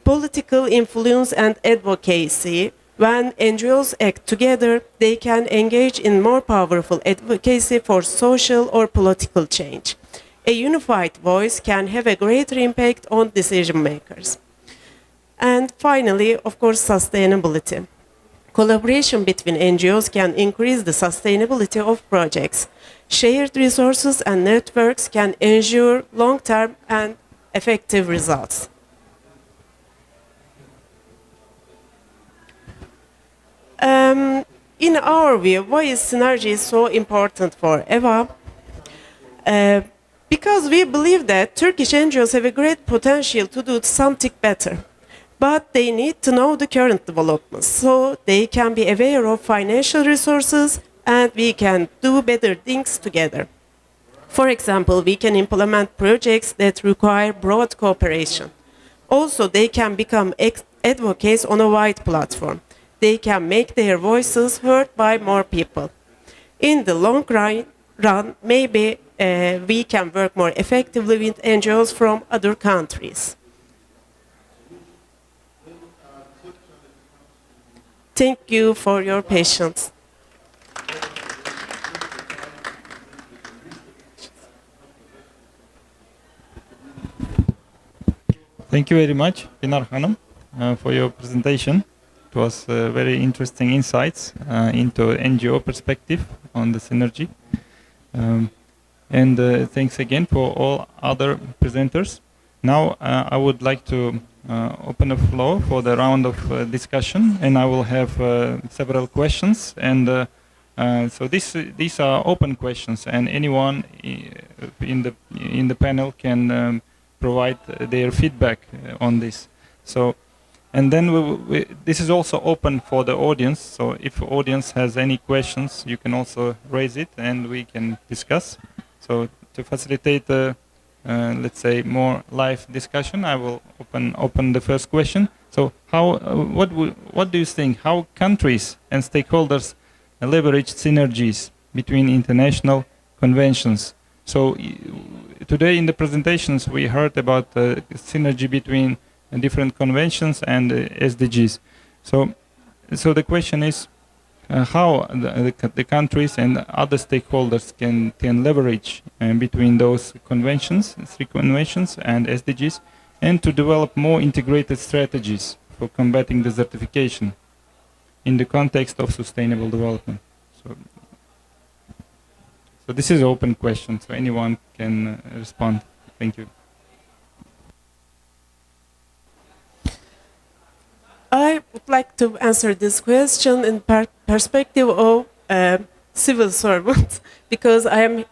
Political influence and advocacy. When NGOs act together, they can engage in more powerful advocacy for social or political change. A unified voice can have a greater impact on decision makers. And finally, of course, sustainability. Collaboration between NGOs can increase the sustainability of projects. Shared resources and networks can ensure long-term and effective results. In our view, why is synergy so important for EVA? Because we believe that Turkish NGOs have a great potential to do something better. But they need to know the current developments, so they can be aware of financial resources and we can do better things together. For example, we can implement projects that require broad cooperation. Also, they can become advocates on a wide platform. They can make their voices heard by more people. In the long run, maybe we can work more effectively with NGOs from other countries. Thank you for your patience. Thank you very much, Pinar Hanım. for your presentation. It was very interesting insights into NGO perspective on the synergy. And thanks again for all other presenters. Now I would like to open the floor for the round of discussion, and I will have several questions. And so these are open questions, and anyone in the panel can provide their feedback on this. So, and then this is also open for the audience. So if the audience has any questions, you can also raise it, and we can discuss. So to facilitate let's say more live discussion, I will open the first question. So how what do you think, how countries and stakeholders leverage synergies between international conventions? So today in the presentations we heard about the synergy between different conventions and SDGs. So the question is how the countries and other stakeholders can leverage between those conventions, 3 conventions and SDGs, and to develop more integrated strategies for combating desertification in the context of sustainable development. So this is an open question, so anyone can respond. Thank you. I would like to answer this question in perspective of civil servant, because I am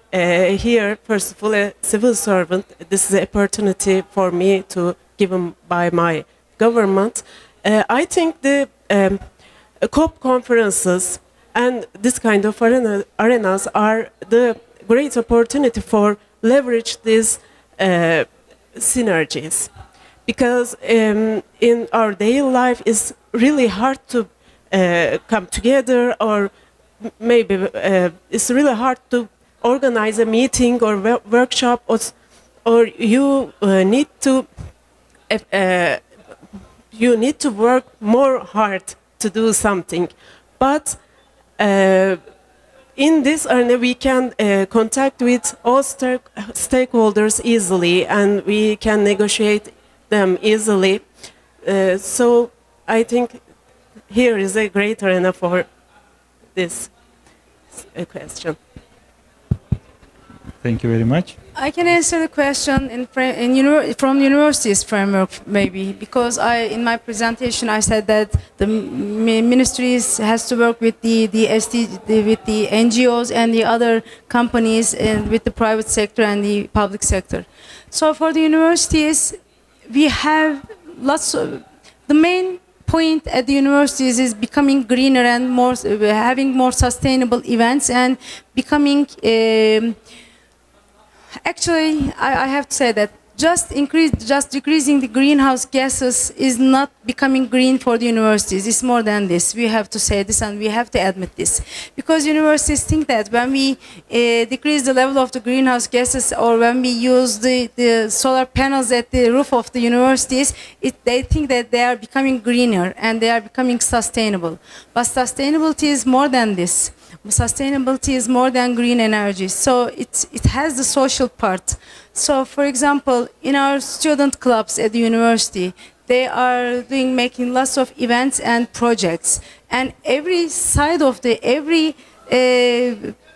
here, first of all, a civil servant. This is an opportunity for me to given by my government. I think the COP conferences and this kind of arenas are the great opportunity for leverage these synergies. Because in our daily life it's really hard to come together, or maybe it's really hard to organize a meeting or workshop, or you need to work more hard to do something. But in this arena we can contact with all stakeholders easily, and we can negotiate them easily. So I think here is a great arena for this question. Thank you very much. I can answer the question from universities framework maybe, because in my presentation I said that the ministries has to work with the NGOs and the other companies, and with the private sector and the public sector. So for the universities, we have lots of, the main point at the universities is becoming greener and more, having more sustainable events and becoming, actually I have to say that just decreasing the greenhouse gases is not becoming green for the universities. It's more than this. We have to say this, and we have to admit this. Because universities think that when we decrease the level of the greenhouse gases, or when we use the solar panels at the roof of the universities, they think that they are becoming greener and they are becoming sustainable. But sustainability is more than this. Sustainability is more than green energy. So it has the social part. So, for example, in our student clubs at the university, they are making lots of events and projects, and every side of every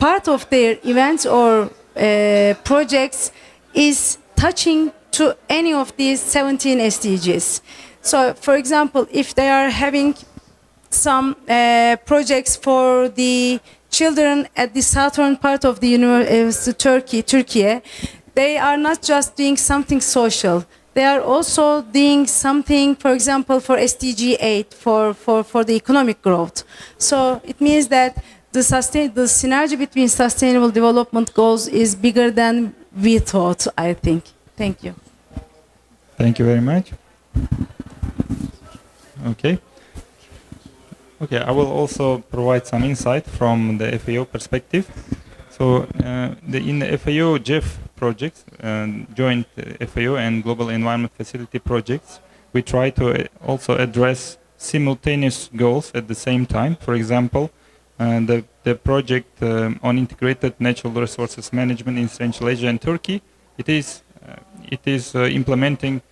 part of their events or projects is touching to any of these 17 SDGs. So, for example, if they are having some projects for the children at the southern part of the TÜRKİYE, they are not just doing something social. They are also doing something, for example, for SDG 8, for the economic growth. So it means that the synergy between sustainable development goals is bigger than we thought, I think. Thank you. Thank you very much. Okay. Okay, I will also provide some insight from the FAO perspective. So in the FAO GEF projects, joint FAO and Global Environment Facility projects, we try to also address simultaneous goals at the same time. For example, the project on integrated natural resources management in Central Asia and Turkey, it is implementing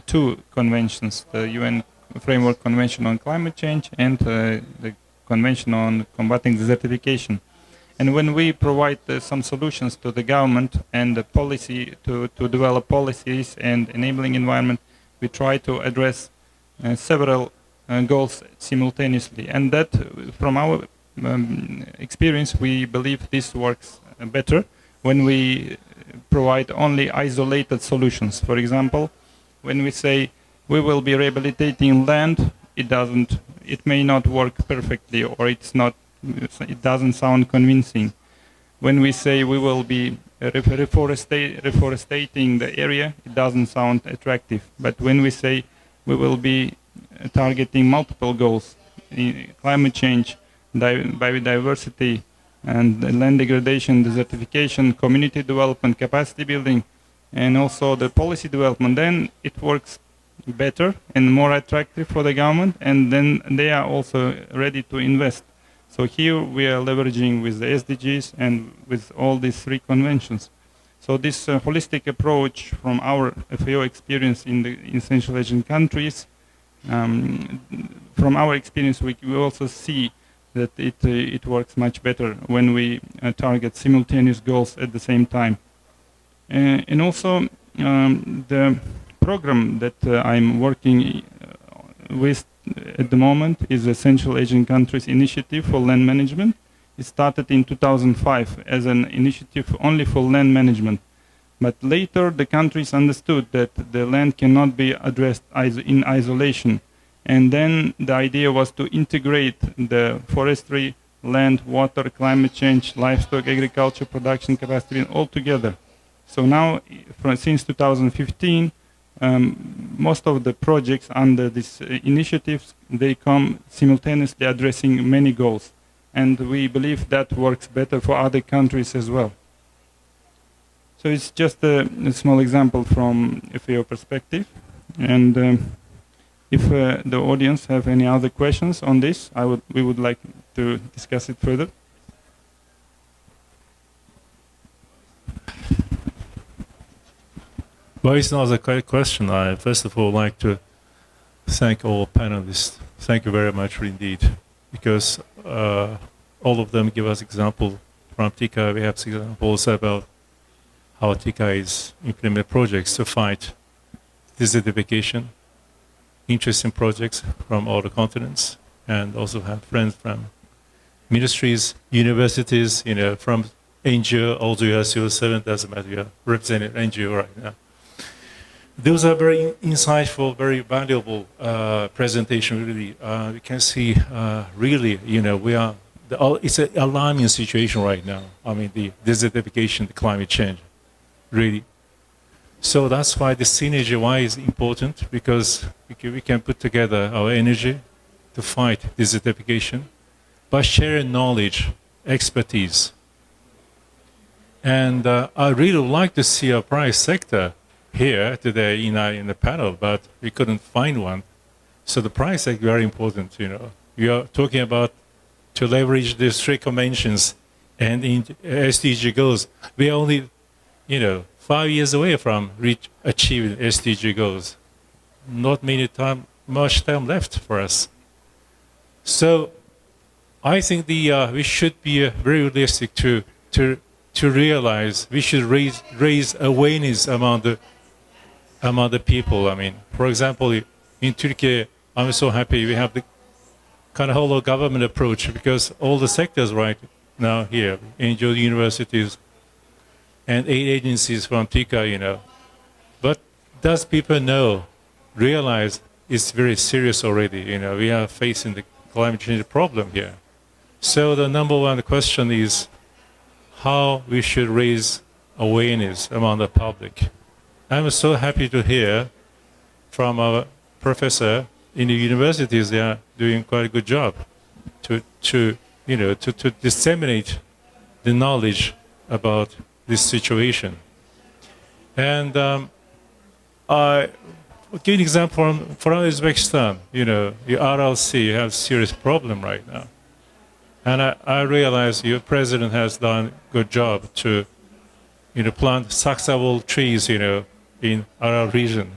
2 conventions, the UN Framework Convention on Climate Change and the Convention on Combating Desertification. And when we provide some solutions to the government and the policy to develop policies and enabling environment, we try to address several goals simultaneously. And that, from our experience, we believe this works better when we provide only isolated solutions. For example, when we say we will be rehabilitating land, it may not work perfectly, or it doesn't sound convincing. When we say we will be reforestating the area, it doesn't sound attractive. But when we say we will be targeting multiple goals, climate change, biodiversity, and land degradation, desertification, community development, capacity building, and also the policy development, then it works better and more attractive for the government, and then they are also ready to invest. So here we are leveraging with the SDGs and with all these three conventions. So this holistic approach from our FAO experience in the Central Asian countries, from our experience we also see that it works much better when we target simultaneous goals at the same time. And also the program that I'm working with at the moment is the Central Asian Countries Initiative for Land Management. It started in 2005 as an initiative only for land management. But later the countries understood that the land cannot be addressed in isolation. And then the idea was to integrate the forestry, land, water, climate change, livestock, agriculture, production capacity all together. So now, since 2015, most of the projects under these initiatives, they come simultaneously addressing many goals. And we believe that works better for other countries as well. So it's just a small example from FAO perspective. And if the audience have any other questions on this, we would like to discuss it further. Well, it's not a question. I first of all like to thank all panelists. Thank you very much indeed, because all of them give us example. From TÜRKİYE we have examples about how TÜRKİYE is implementing projects to fight desertification, interesting projects from all the continents, and also have friends from ministries, universities, from NGO, although you are still 7, doesn't matter, you are representing NGO right now. Those are very insightful, very valuable presentation. Really, we can see really, it's an alarming situation right now. I mean, the desertification, the climate change, really. So that's why the synergy why is important, because we can put together our energy to fight desertification by sharing knowledge, expertise. And I really would like to see a private sector here today in the panel, but we couldn't find one. So the private sector is very important. We are talking about to leverage these three conventions and in SDG goals. We are only, 5 years away from achieving SDG goals. Not much time left for us. So I think we should be very realistic to realize we should raise awareness among the people. I mean, for example, in Turkey, I'm so happy we have the kind of whole government approach, because all the sectors right now here, NGO universities and aid agencies from TÜRKİYE, But does people realize it's very serious already? We are facing the climate change problem here. So the number one question is how we should raise awareness among the public. I'm so happy to hear from our professor in the universities. They are doing quite a good job to disseminate the knowledge about this situation. And I give an example from Uzbekistan. The RLC have serious problem right now, and I realize your president has done a good job to plant saxawool trees in our region.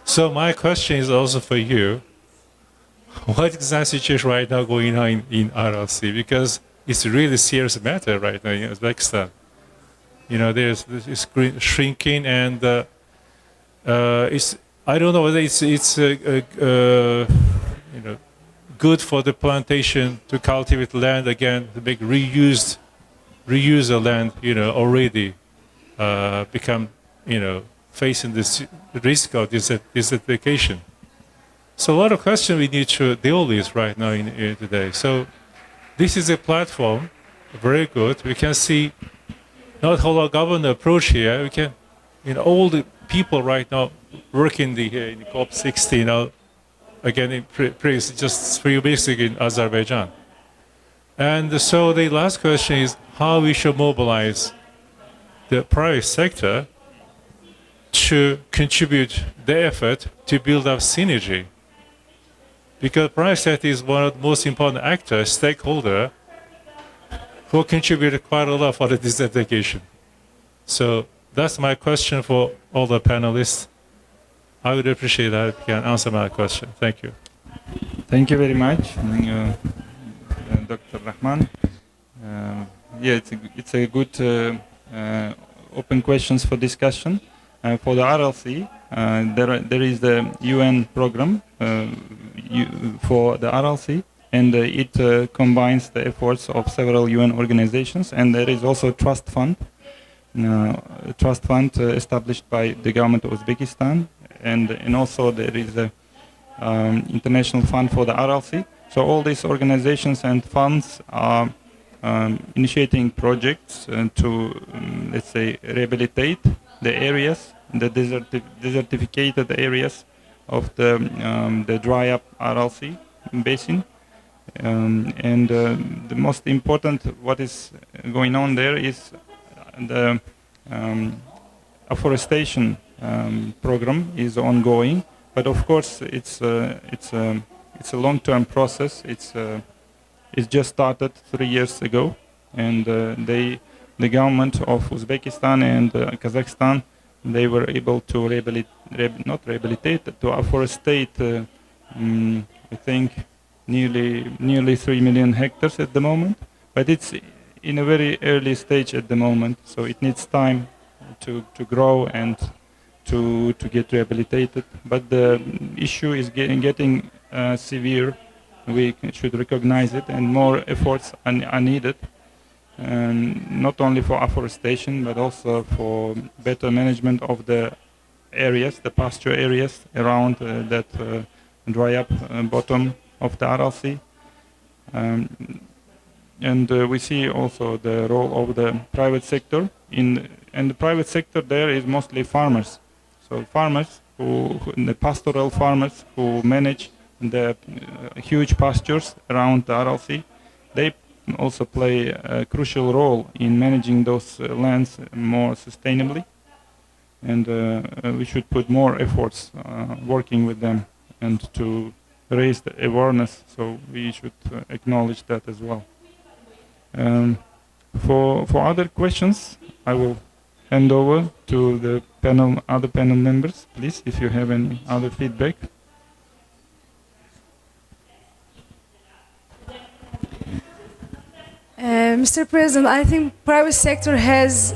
So my question is also for you. What is that situation right now going on in RLC? Because it's a really serious matter right now in Uzbekistan. You know, there's this shrinking, and it's, I don't know whether it's you know, good for the plantation to cultivate land again, to make reuse the land, you know, already become, you know, facing this risk of desertification. So a lot of questions we need to deal with right now in today. So this is a platform, very good. We can see not whole government approach here. We can, you know, all the people right now working in the COP16, you know, again in just 3 weeks ago in Azerbaijan. And so the last question is how we should mobilize the private sector to contribute their effort to build up synergy. Because private sector is one of the most important actors, stakeholder, who contributed quite a lot for the desertification. So that's my question for all the panelists. I would appreciate that if you can answer my question. Thank you. Thank you very much, Dr. Rahman. Yeah, it's a good open questions for discussion. For the RLC, there is the UN program for the RLC, and it combines the efforts of several UN organizations, and there is also a trust fund established by the government of Uzbekistan, and also there is a international fund for the RLC. So all these organizations and funds are initiating projects to, let's say, rehabilitate the areas, the desertificated areas of the dry up RLC basin. And the most important what is going on there is the afforestation program is ongoing, but of course it's a long-term process. It's just started 3 years ago, and the government of Uzbekistan and Kazakhstan, they were able to to afforestate, I think nearly 3 million hectares at the moment, but it's in a very early stage at the moment, so it needs time to grow and to get rehabilitated. But the issue is getting severe. We should recognize it, and more efforts are needed, not only for afforestation but also for better management of the areas, the pasture areas around that dry up bottom of the RLC. And we see also the role of the private sector and the private sector there is mostly farmers. So farmers the pastoral farmers who manage the huge pastures around the RLC, they also play a crucial role in managing those lands more sustainably, and we should put more efforts working with them and to raise the awareness, so we should acknowledge that as well. For other questions, I will hand over to the other panel members, please, if you have any other feedback. Mr. President, I think private sector has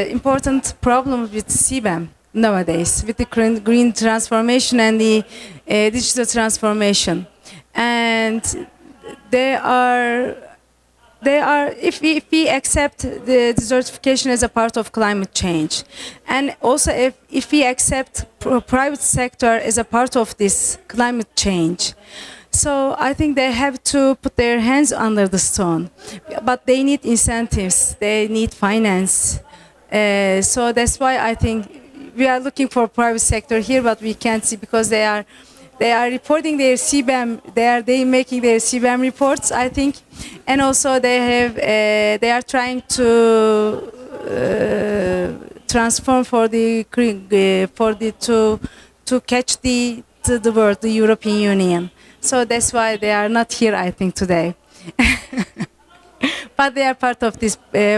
important problem with CBAM nowadays, with the green transformation and the digital transformation, and they are if we accept the desertification as a part of climate change, and also if we accept private sector as a part of this climate change, so I think they have to put their hands under the stone, but they need incentives, they need finance. So that's why I think we are looking for private sector here, but we can't see because they are reporting their CBAM, they making their CBAM reports, I think, and also they are trying to transform to catch the world, the European Union. So that's why they are not here, I think, today. But they are part of this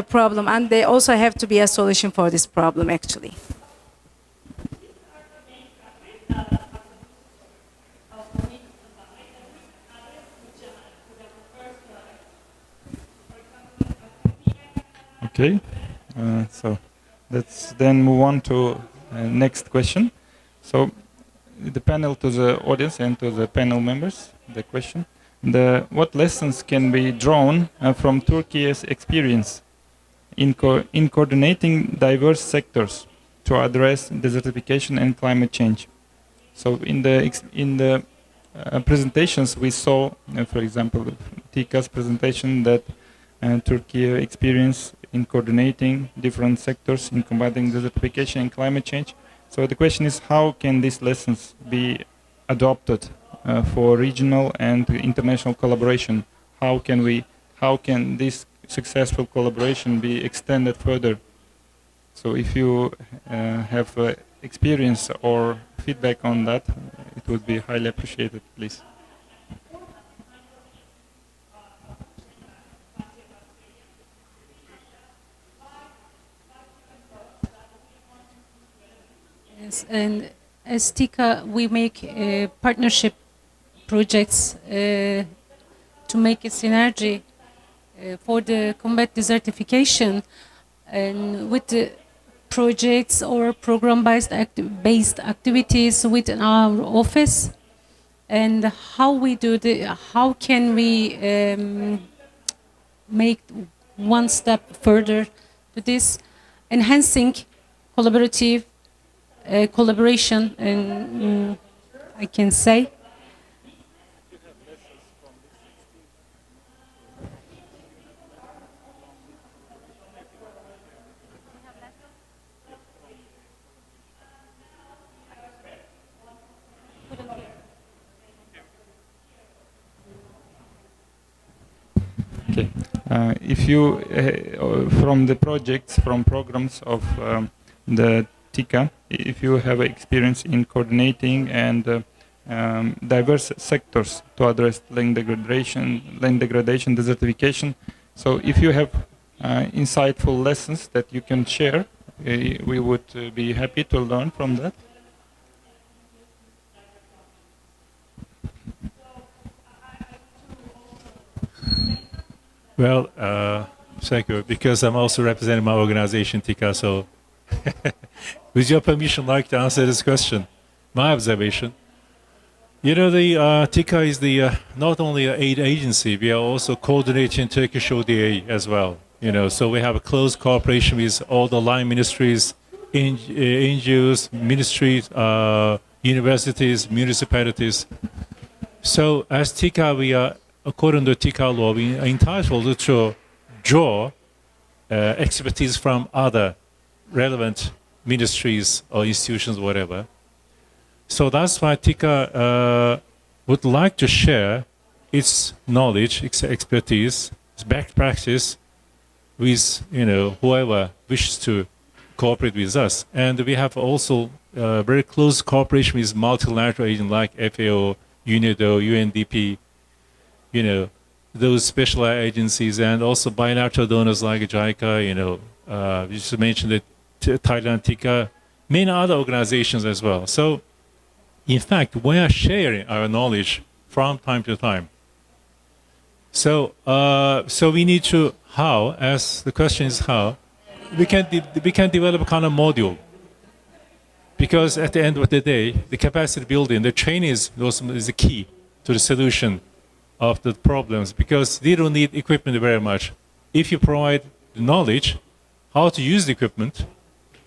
problem, and they also have to be a solution for this problem, actually. Okay, so let's then move on to next question. So the panel, to the audience and to the panel members, the question: what lessons can be drawn from Turkey's experience in coordinating diverse sectors to address desertification and climate change? So in the presentations we saw, for example, TİKA's presentation, that Turkey experience in coordinating different sectors in combating desertification and climate change. So the question is, how can these lessons be adopted for regional and international collaboration? How can this successful collaboration be extended further? So if you have experience or feedback on that, it would be highly appreciated, please. Yes, and as TİKA, we make partnership projects to make a synergy for the combat desertification, and with the projects or program-based activities within our office, and how can we make one step further to this, enhancing collaborative collaboration, and I can say. Okay. If you, from the projects, from programs of the TİKA, if you have experience in coordinating and diverse sectors to address land degradation, desertification, so if you have insightful lessons that you can share, we would be happy to learn from that. Well, thank you. Because I'm also representing my organization, TİKA, so with your permission, I'd like to answer this question. My observation, you know, the TİKA is the not only an aid agency, we are also coordinating Turkish ODA as well. You know, so we have a close cooperation with all the line ministries, NGOs, ministries, universities, municipalities. So as TİKA, we are, according to TİKA law, we are entitled to draw expertise from other relevant ministries or institutions, whatever. So that's why TİKA would like to share its knowledge, its expertise, its best practice with, you know, whoever wishes to cooperate with us. And we have also very close cooperation with multilateral agents like FAO, UNIDO, UNDP, you know, those specialized agencies, and also bilateral donors like JICA, you know, we just mentioned that Thailand TİKA, many other organizations as well. So, in fact, we are sharing our knowledge from time to time. So, so we need to how, as the question is how, we can develop a kind of module. Because at the end of the day, the capacity building, the training is the key to the solution of the problems, because they don't need equipment very much. If you provide the knowledge, how to use the equipment,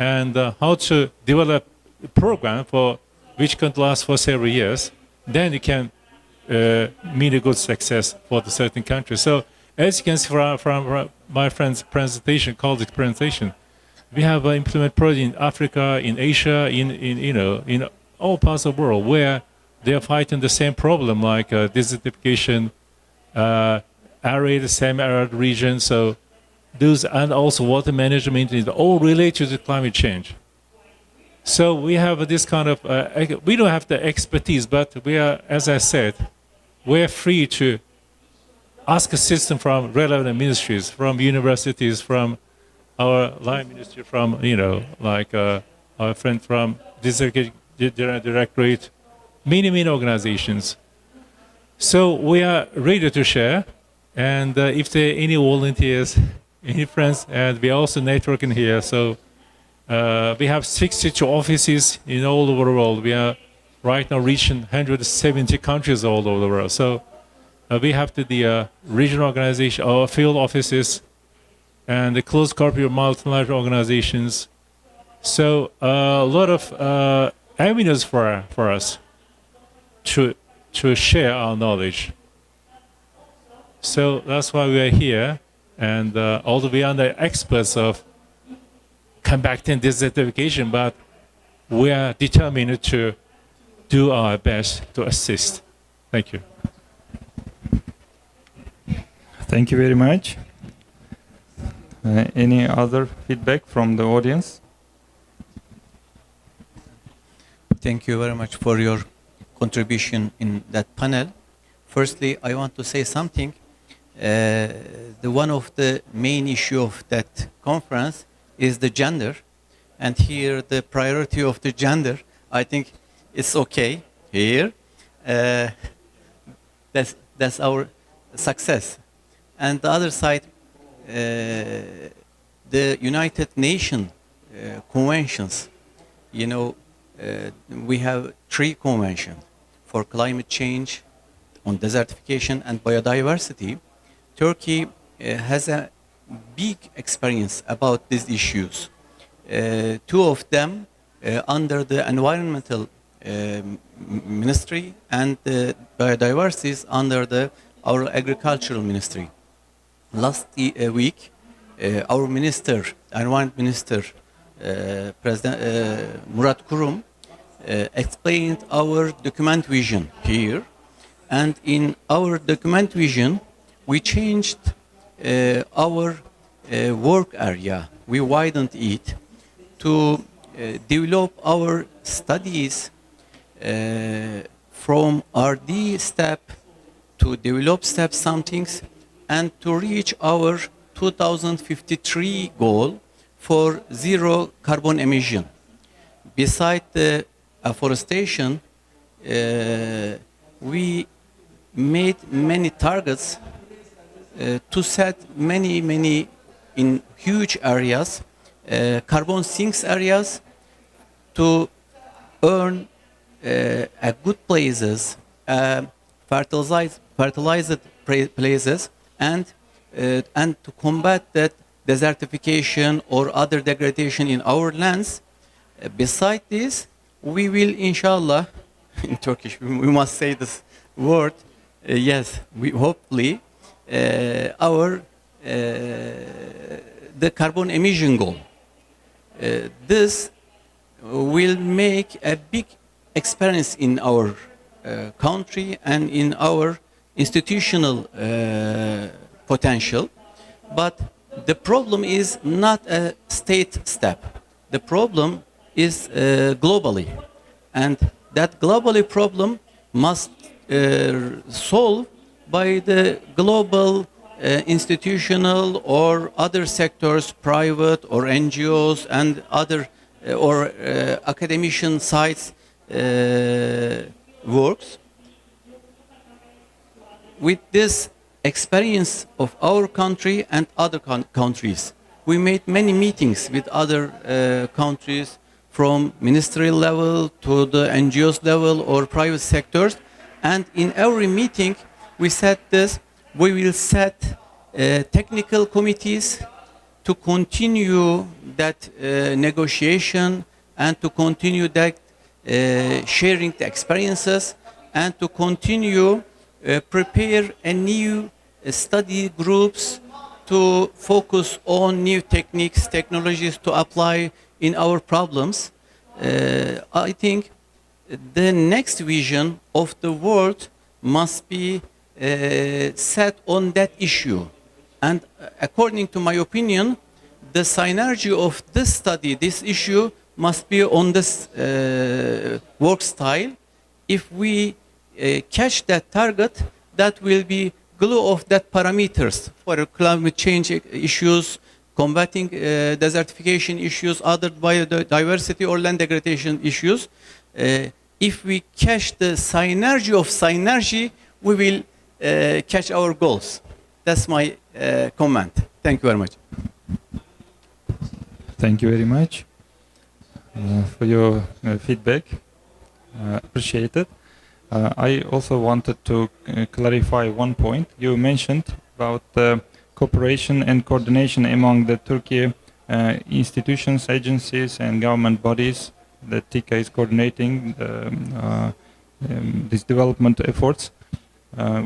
and how to develop a program for which can last for several years, then you can mean a good success for the certain country. So as you can see from my friend's presentation, colleague's presentation, we have implemented projects in Africa, in Asia, in all parts of the world where they are fighting the same problem, like desertification, arid, semi-arid regions. So those, and also water management, is all related to climate change. So we have this kind of, we don't have the expertise, but we are, as I said, we are free to ask assistance from relevant ministries, from universities, from our line ministry, from, you know, like our friend from Directorate, many organizations. So we are ready to share, and if there are any volunteers in France, and we are also networking here. So we have 62 offices in all over the world. We are right now reaching 170 countries all over the world. So we have the regional organization, our field offices, and the close corporate multinational organizations. So a lot of avenues for us to share our knowledge. So that's why we are here, and although we are the experts of combating desertification, but we are determined to do our best to assist. Thank you. Thank you very much. Any other feedback from the audience? Thank you very much for your contribution in that panel. Firstly, I want to say something. One of the main issue of that conference is the gender, and here the priority of the gender, I think it's okay here. That's our success. And the other side, the United Nations conventions, you know, we have 3 conventions for climate change, on desertification and biodiversity. Turkey has a big experience about these issues. 2 of them under the environmental ministry, and the biodiversity is under our agricultural ministry. Last week, our minister, environment minister, President Murat Kurum, explained our document vision here, and in our document vision we changed our work area. We widened it to develop our studies from RD step to develop step somethings, and to reach our 2053 goal for zero carbon emission. Besides the afforestation, we made many targets to set many in huge areas, carbon sinks areas, to earn a good places, fertilized places, and to combat that desertification or other degradation in our lands. Beside this, we will, inshallah, in Turkish, we must say this word, yes, we hopefully, the carbon emission goal. This will make a big experience in our country and in our institutional potential. But the problem is not a state step. The problem is globally. And that globally problem must solve by the global institutional or other sectors, private or NGOs and other or academician sites works. With this experience of our country and other countries, we made many meetings with other countries, from ministerial level to the NGOs level or private sectors, and in every meeting we said this: we will set technical committees to continue that negotiation and to continue that sharing the experiences, and to continue prepare a new study groups to focus on new techniques, technologies to apply in our problems. I think the next vision of the world must be set on that issue. And according to my opinion, the synergy of this study, this issue, must be on this work style. If we catch that target, that will be glue of that parameters for climate change issues, combating desertification issues, other biodiversity or land degradation issues. If we catch the synergy of synergy, we will catch our goals. That's my comment. Thank you very much. Thank you very much for your feedback. Appreciate it. I also wanted to clarify one point. You mentioned about cooperation and coordination among the Turkey institutions, agencies, and government bodies that TİKA is coordinating these development efforts.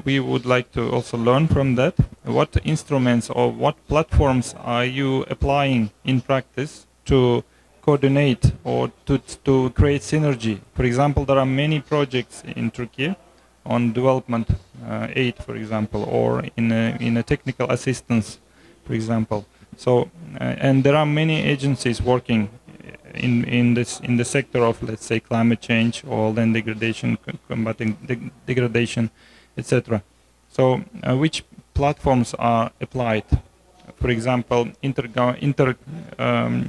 We would like to also learn from that. What instruments or what platforms are you applying in practice to coordinate or to create synergy? For example, there are many projects in Turkey on development aid, for example, or in a technical assistance, for example. So, and there are many agencies working in the sector of, let's say, climate change or land degradation, combating degradation, etc. So, which platforms are applied? For example,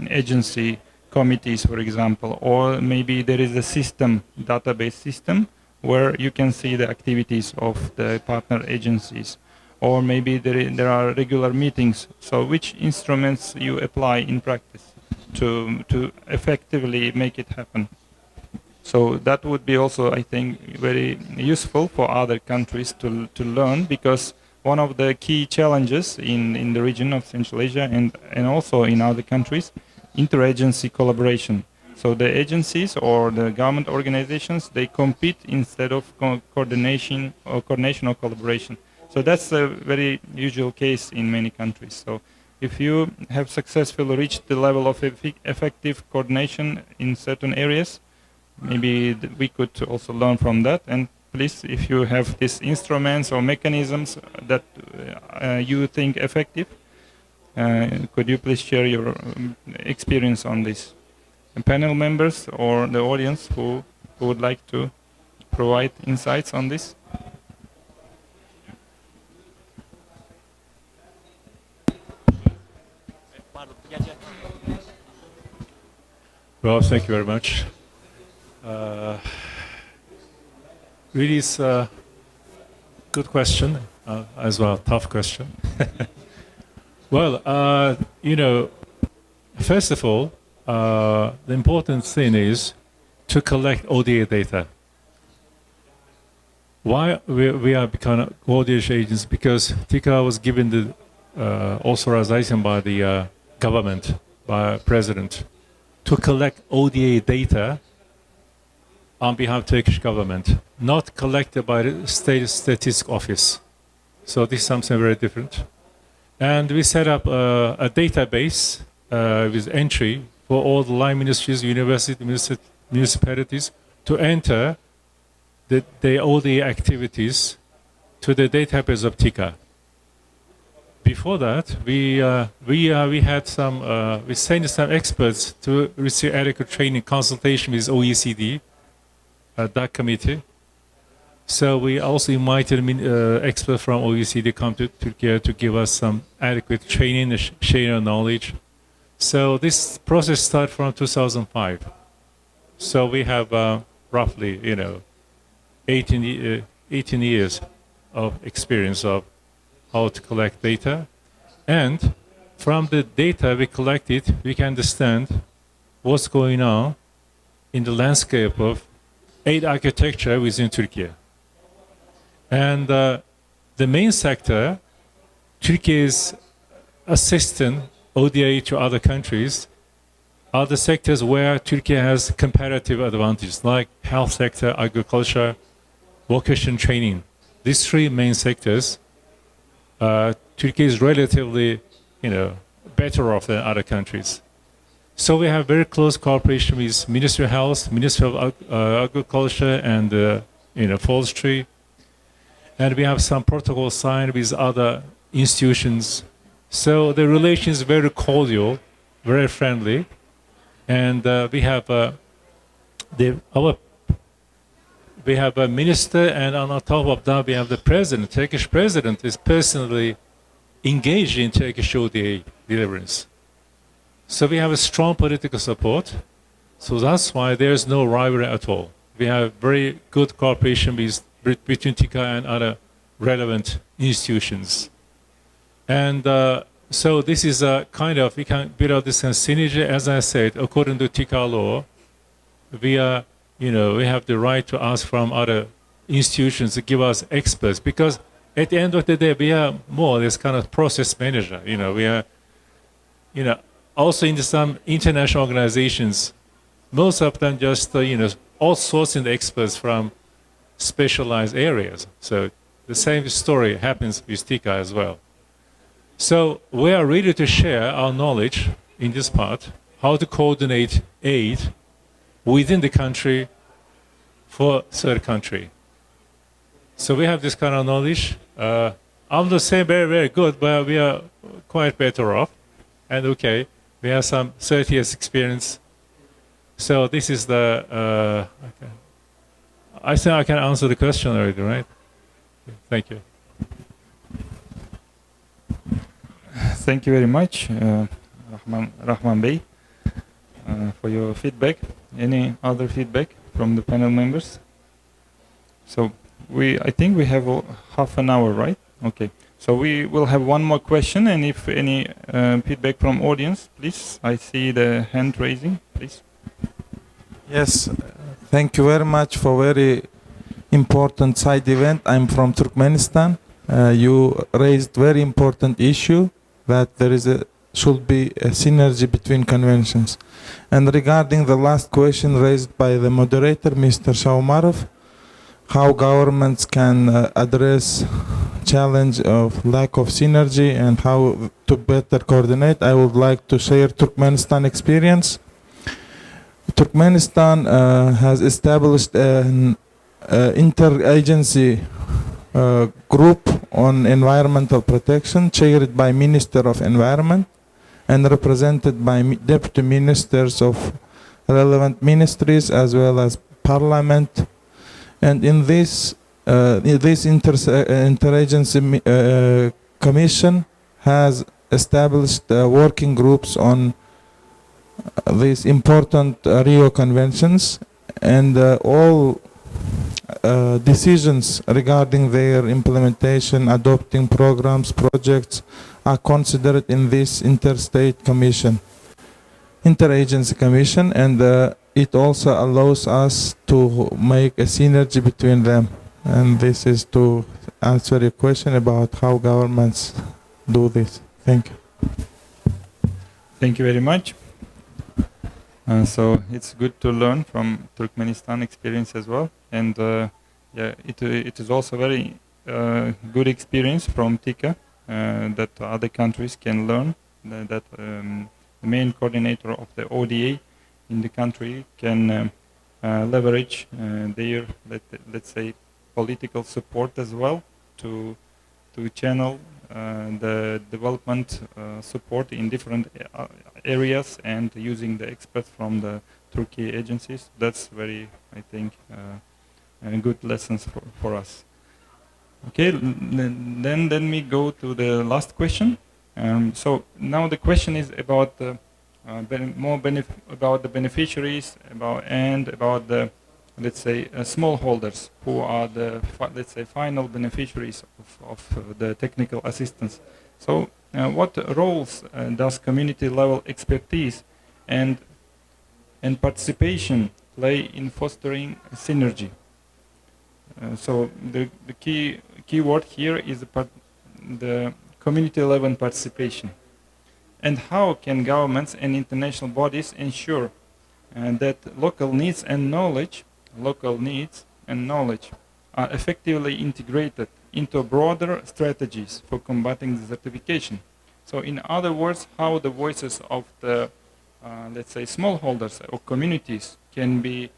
agency committees, for example, or maybe there is a system, database system, where you can see the activities of the partner agencies, or maybe there are regular meetings. So, which instruments you apply in practice to effectively make it happen? So that would be also, I think, very useful for other countries to learn, because one of the key challenges in the region of Central Asia and also in other countries, interagency collaboration. So the agencies or the government organizations, they compete instead of coordination or collaboration. So that's a very usual case in many countries. So if you have successfully reached the level of effective coordination in certain areas, maybe we could also learn from that. And please, if you have these instruments or mechanisms that you think effective, could you please share your experience on this? And panel members or the audience who would like to provide insights on this? Well, thank you very much. Really, it's a good question, as well, tough question. Well, you know, first of all, the important thing is to collect ODA data. Why we are becoming coordination agents? Because TİKA was given the authorization by the government, by President, to collect ODA data on behalf of Turkish government, not collected by the State Statistics Office. So this is something very different. And we set up a database with entry for all the line ministries, universities, municipalities to enter the ODA activities to the database of TİKA. Before that, we sent some experts to receive adequate training consultation with OECD, that committee. So we also invited experts from OECD come to Turkey to give us some adequate training and share knowledge. So this process started from 2005. So we have roughly, 18 years of experience of how to collect data. And from the data we collected, we can understand what's going on in the landscape of aid architecture within Turkey. And the main sector, Turkey is assisting ODA to other countries, are the sectors where Turkey has comparative advantages, like health sector, agriculture, vocation training. These three main sectors, Turkey is relatively, better off than other countries. So we have very close cooperation with Ministry of Health, Ministry of Agriculture, and Forestry. And we have some protocols signed with other institutions. So the relation is very cordial, very friendly. And we have a minister, and on top of that, we have the president. Turkish president is personally engaged in Turkish ODA deliverance. So we have a strong political support. So that's why there is no rivalry at all. We have very good cooperation between TİKA and other relevant institutions. And So this is a kind of, we can build up this kind of synergy. As I said, according to TICA law, we are, we have the right to ask from other institutions to give us experts, because at the end of the day, we are more this kind of process manager. We are, also in some international organizations, most of them just, outsourcing the experts from specialized areas. So the same story happens with TICA as well. So we are ready to share our knowledge in this part, how to coordinate aid within the country for third country. So we have this kind of knowledge. I'm not saying very, very good, but we are quite better off. And okay, we have some 30 years experience. So this is the, I think I can answer the question already, right? Thank you. Thank you very much, Rahman Bey, for your feedback. Any other feedback from the panel members? So I think we have half an hour, right? Okay. So we will have one more question, and if any feedback from audience, please. I see the hand raising, please. Yes, thank you very much for very important side event. I'm from Turkmenistan. You raised very important issue that there should be a synergy between conventions. And regarding the last question raised by the moderator, Mr. Shaumarov, how governments can address challenge of lack of synergy and how to better coordinate, I would like to share Turkmenistan experience. Turkmenistan has established an interagency group on environmental protection chaired by Minister of Environment and represented by deputy ministers of relevant ministries as well as parliament. And in this interagency commission has established working groups on these important Rio conventions, and all decisions regarding their implementation, adopting programs, projects are considered in this interagency commission, and it also allows us to make a synergy between them. And this is to answer your question about how governments do this. Thank you. Thank you very much. So it's good to learn from Turkmenistan experience as well, and yeah, it is also very good experience from TICA that other countries can learn. That the main coordinator of the ODA in the country can leverage their let's say political support as well to channel the development support in different areas and using the experts from the TÜRKİYE agencies. That's very, I think, good lessons for us. Okay, then let me go to the last question. So now the question is about the about the beneficiaries, about the, let's say, smallholders who are the let's say final beneficiaries of the technical assistance. So what roles does community level expertise and participation play in fostering synergy? So the key word here is the community level participation. And how can governments and international bodies ensure that local needs and knowledge are effectively integrated into broader strategies for combating desertification? So in other words, how the voices of the let's say smallholders or communities can be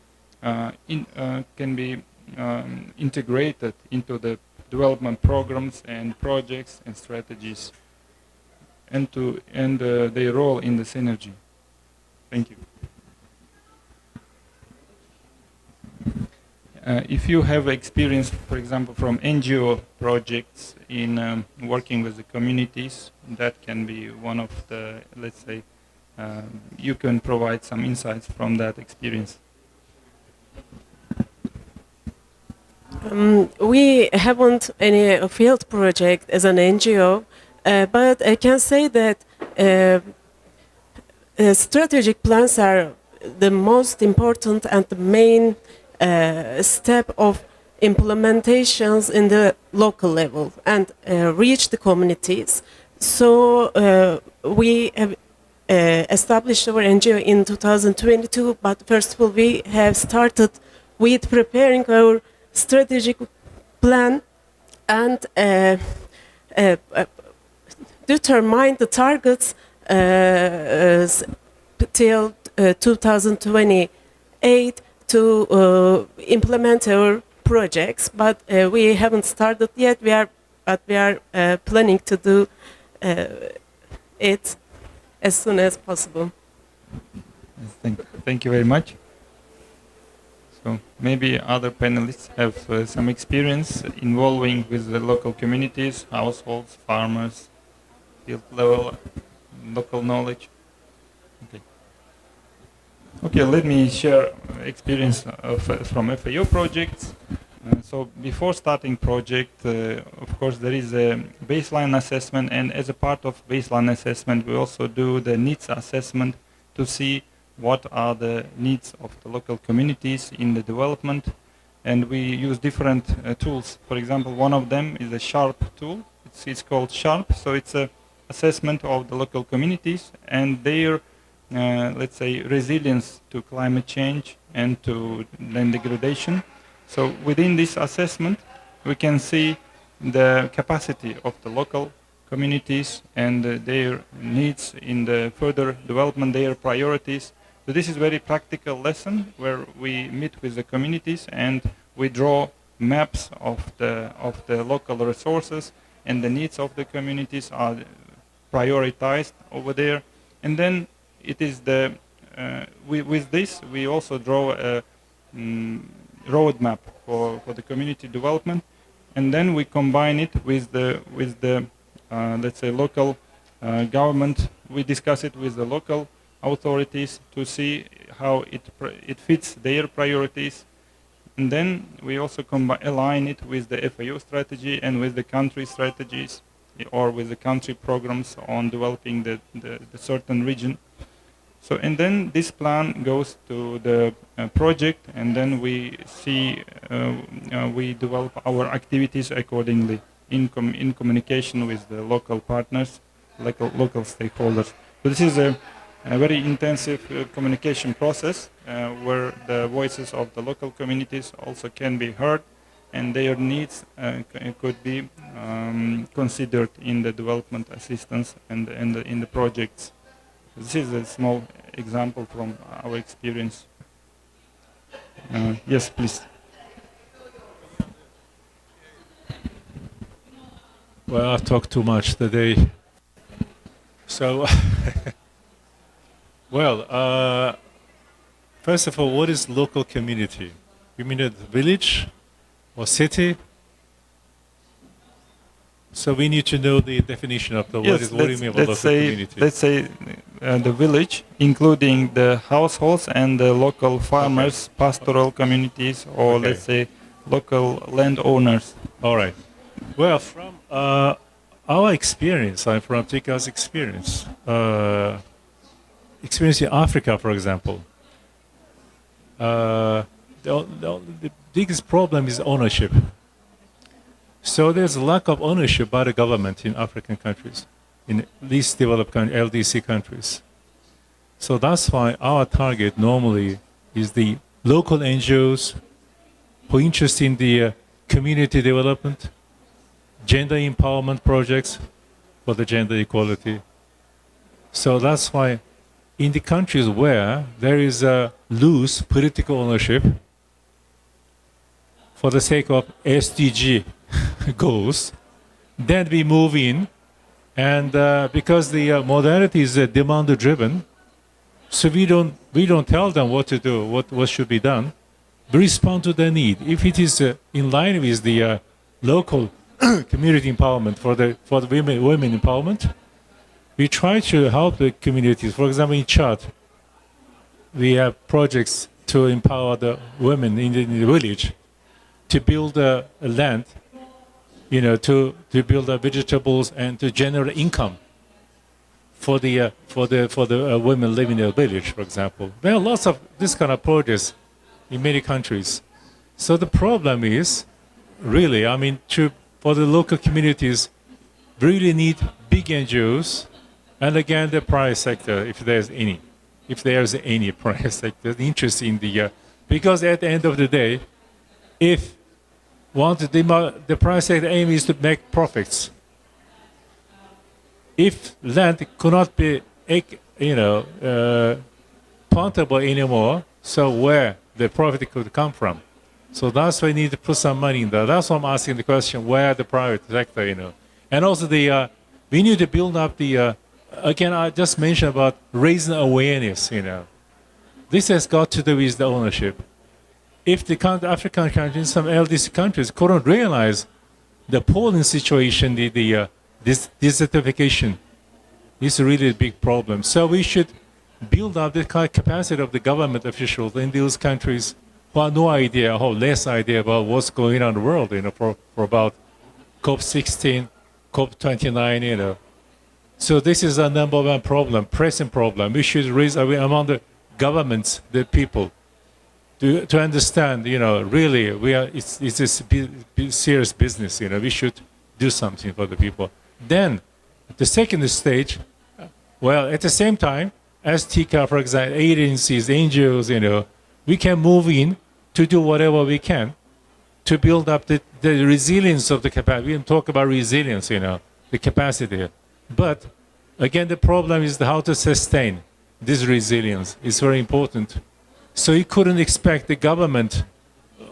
integrated into the development programs and projects and strategies, and their role in the synergy. Thank you. If you have experience, for example, from NGO projects in working with the communities, that can be one of the, let's say, you can provide some insights from that experience. We haven't any field project as an NGO But I can say that strategic plans are the most important and the main step of implementations in the local level and reach the communities. So we have established our NGO in 2022, but first of all, we have started with preparing our strategic plan and determine the targets till 2028 to implement our projects. But we haven't started yet. We are planning to do it as soon as possible. Thank you very much. So maybe other panelists have some experience involving with the local communities, households, farmers, field level, local knowledge. Okay. Okay, let me share experience from FAO projects. So before starting project, of course, there is a baseline assessment, and as a part of baseline assessment, we also do the needs assessment to see what are the needs of the local communities in the development, and we use different tools. For example, one of them is a SHARP tool. It's called SHARP, so it's a assessment of the local communities and their, let's say, resilience to climate change and to land degradation. So within this assessment, we can see the capacity of the local communities and their needs in the further development, their priorities. So this is a very practical lesson where we meet with the communities and we draw maps of the local resources, and the needs of the communities are prioritized over there. And then it is the with this we also draw a roadmap for the community development, and then we combine it with the let's say local government. We discuss it with the local authorities to see how it fits their priorities, and then we also align it with the FAO strategy and with the country strategies or with the country programs on developing the certain region. So, and then this plan goes to the project, and then we see we develop our activities accordingly in communication with the local partners, local stakeholders. So this is a very intensive communication process where the voices of the local communities also can be heard, and their needs could be considered in the development assistance and in the projects. This is a small example from our experience. Yes, please. Well, I've talked too much today. So, well, first of all, what is local community? You mean a village or city? So we need to know the definition of the Yes, what do you mean by local community? Let's say the village, including the households and the local farmers, pastoral communities, or Okay. let's say local landowners. All right. Well, from our experience, I'm from TÜRKİYE's experience. Experience in Africa, for example. The biggest problem is ownership. So there's a lack of ownership by the government in African countries, in least developed LDC countries. So that's why our target normally is the local NGOs who are interested in the community development, gender empowerment projects for the gender equality. So that's why in the countries where there is a loose political ownership for the sake of SDG goals, then we move in, and because the modality is demand driven, so we don't tell them what to do, what should be done. We respond to their need. If it is in line with the local community empowerment for the women empowerment, we try to help the communities. For example, in Chad, we have projects to empower the women in the village to build a land to build up vegetables and to generate income for the women living in the village, for example. There are lots of this kind of projects in many countries. So the problem is, really, I mean, for the local communities, really need big NGOs, and again the private sector, if there's any private sector interest in the, because at the end of the day, if the private sector aim is to make profits. If land could not be, plentiful anymore, so where the profit could come from? So that's why we need to put some money in there. That's why I'm asking the question, where the private sector, And also we need to build up again, I just mentioned about raising awareness, This has got to do with the ownership. If the African countries, some LDC countries couldn't realize the polling situation, this desertification is really a big problem. So we should build up the capacity of the government officials in those countries who have no idea, or less idea about what's going on in the world, for about COP16, COP29, So this is a number one problem, pressing problem. We should raise awareness among the governments, the people, to understand, really it's a serious business, We should do something for the people. Then, the second stage, well, at the same time, as TICA, for example, agencies, NGOs, we can move in to do whatever we can to build up the resilience of the capacity. We can talk about resilience, the capacity. But again, the problem is how to sustain this resilience. It's very important. So you couldn't expect the government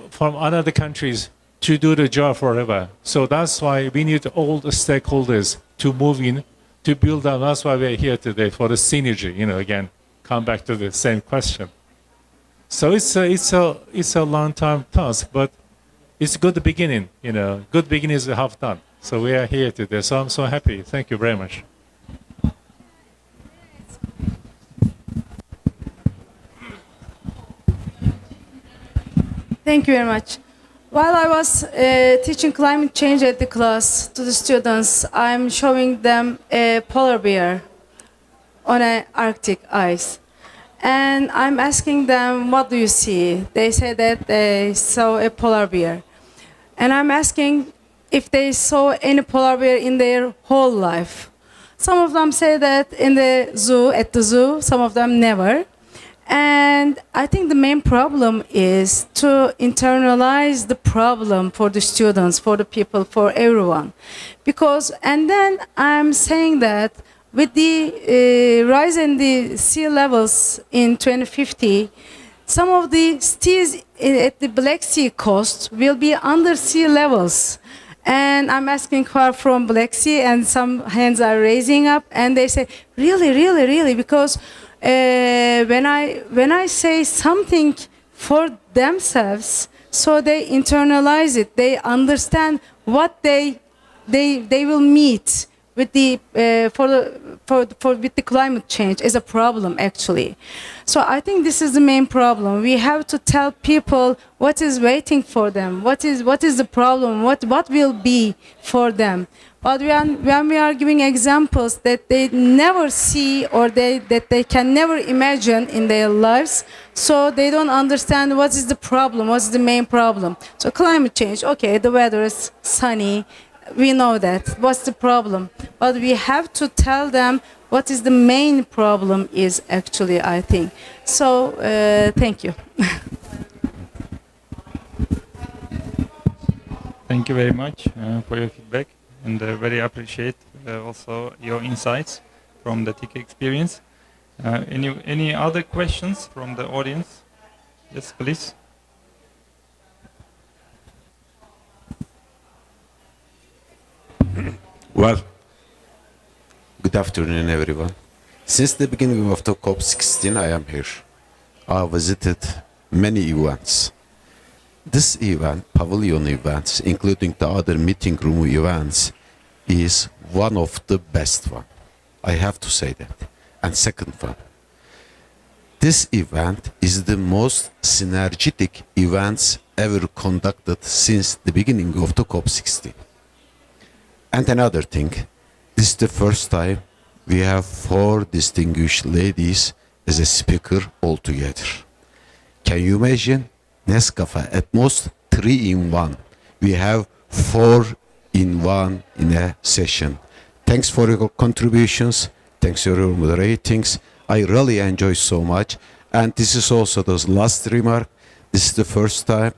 from other countries to do the job forever. So that's why we need all the stakeholders to move in, to build up. That's why we're here today, for the synergy, again, come back to the same question. So it's a long-term task, but it's a good beginning, Good beginning is half done. So we are here today. So I'm so happy. Thank you very much. Thank you very much. While I was teaching climate change at the class to the students, I'm showing them a polar bear on an Arctic ice. And I'm asking them, what do you see? They say that they saw a polar bear. And I'm asking if they saw any polar bear in their whole life. Some of them say that at the zoo, some of them never. And I think the main problem is to internalize the problem for the students, for the people, for everyone. And then I'm saying that with the rise in the sea levels in 2050, some of the cities at the Black Sea coast will be under sea levels. And I'm asking who are from Black Sea, and some hands are raising up, and they say, really, really, really, because when I say something for themselves, so they internalize it, they understand what they will meet with with the climate change as a problem, actually. So I think this is the main problem. We have to tell people what is waiting for them, what is the problem, what will be for them. But when we are giving examples that they never see or that they can never imagine in their lives, so they don't understand what is the problem, what's the main problem. So climate change, okay, the weather is sunny, we know that. What's the problem? But we have to tell them what is the main problem is, actually, I think. So, thank you. Thank you very much for your feedback, and very appreciate also your insights from the TK experience. Any other questions from the audience? Yes, please. Well, good afternoon, everyone. Since the beginning of the COP16, I am here. I visited many events. This event, pavilion events, including the other meeting room events, is one of the best one. I have to say that. And second one, this event is the most synergetic events ever conducted since the beginning of the COP16. And another thing, this is the first time we have 4 distinguished ladies as a speaker altogether. Can you imagine? Nescafe, at most 3 in 1. We have 4 in 1 in a session. Thanks for your contributions. Thanks for your moderatings. I really enjoy so much. And this is also the last remark. This is the first time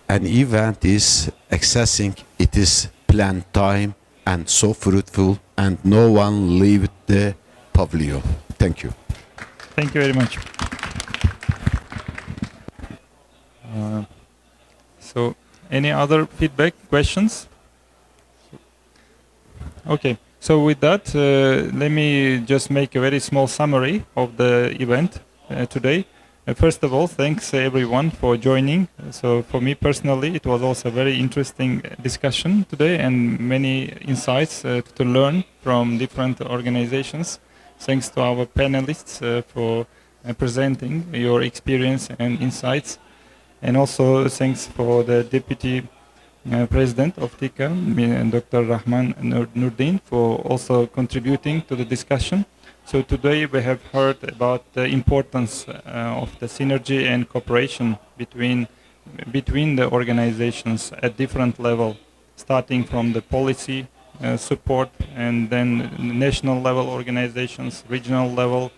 an event is accessing it is planned time and so fruitful, and no one leave the pavilion. Thank you. Thank you very much. So, any other feedback, questions? Okay, so with that, let me just make a very small summary of the event today. First of all, thanks everyone for joining. So for me personally, it was also a very interesting discussion today and many insights to learn from different organizations. Thanks to our panelists for presenting your experience and insights. And also thanks for the Deputy President of TİKA, Dr. Rahman Nurdin, for also contributing to the discussion. So today we have heard about the importance of the synergy and cooperation between the organizations at different level, starting from the policy support and then national level organizations, regional level,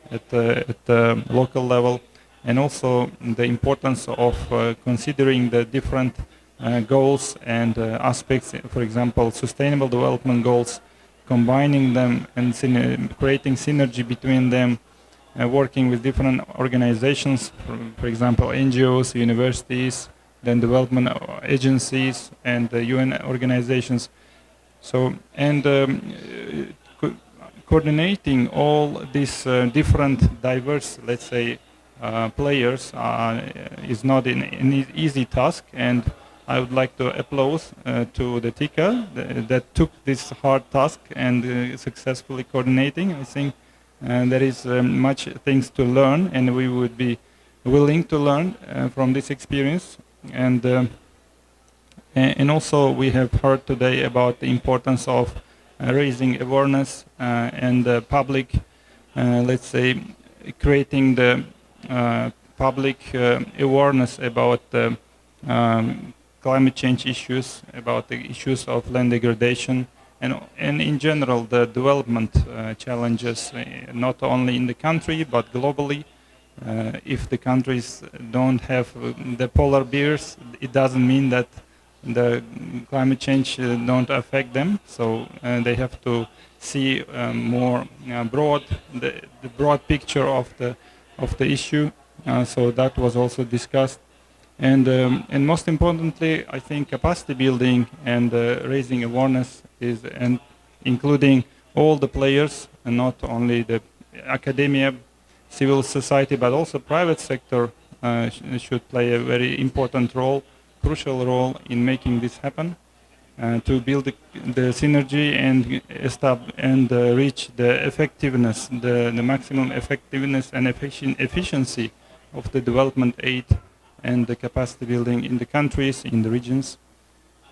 at the local level, and also the importance of considering the different goals and aspects, for example, sustainable development goals, combining them and creating synergy between them, working with different organizations, for example, NGOs, universities, then development agencies and UN organizations. So, and coordinating all these different diverse, let's say, players is not an easy task, and I would like to applaud to the TİKA that took this hard task and successfully coordinating. I think there is much things to learn, and we would be willing to learn from this experience. And also we have heard today about the importance of raising awareness and the public, let's say, creating the public awareness about the climate change issues, about the issues of land degradation, and in general the development challenges, not only in the country but globally. If the countries don't have the polar bears, it doesn't mean that the climate change don't affect them. So they have to see more broad, the broad picture of the issue. So that was also discussed. And most importantly, I think capacity building and raising awareness is, and including all the players, and not only the academia, civil society, but also private sector should play a very important role, crucial role in making this happen, to build the synergy and reach the effectiveness, the maximum effectiveness and efficiency of the development aid and the capacity building in the countries, in the regions.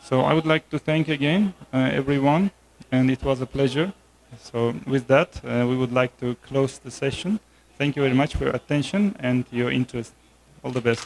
So I would like to thank again everyone, and it was a pleasure. So with that, we would like to close the session. Thank you very much for your attention and your interest. All the best.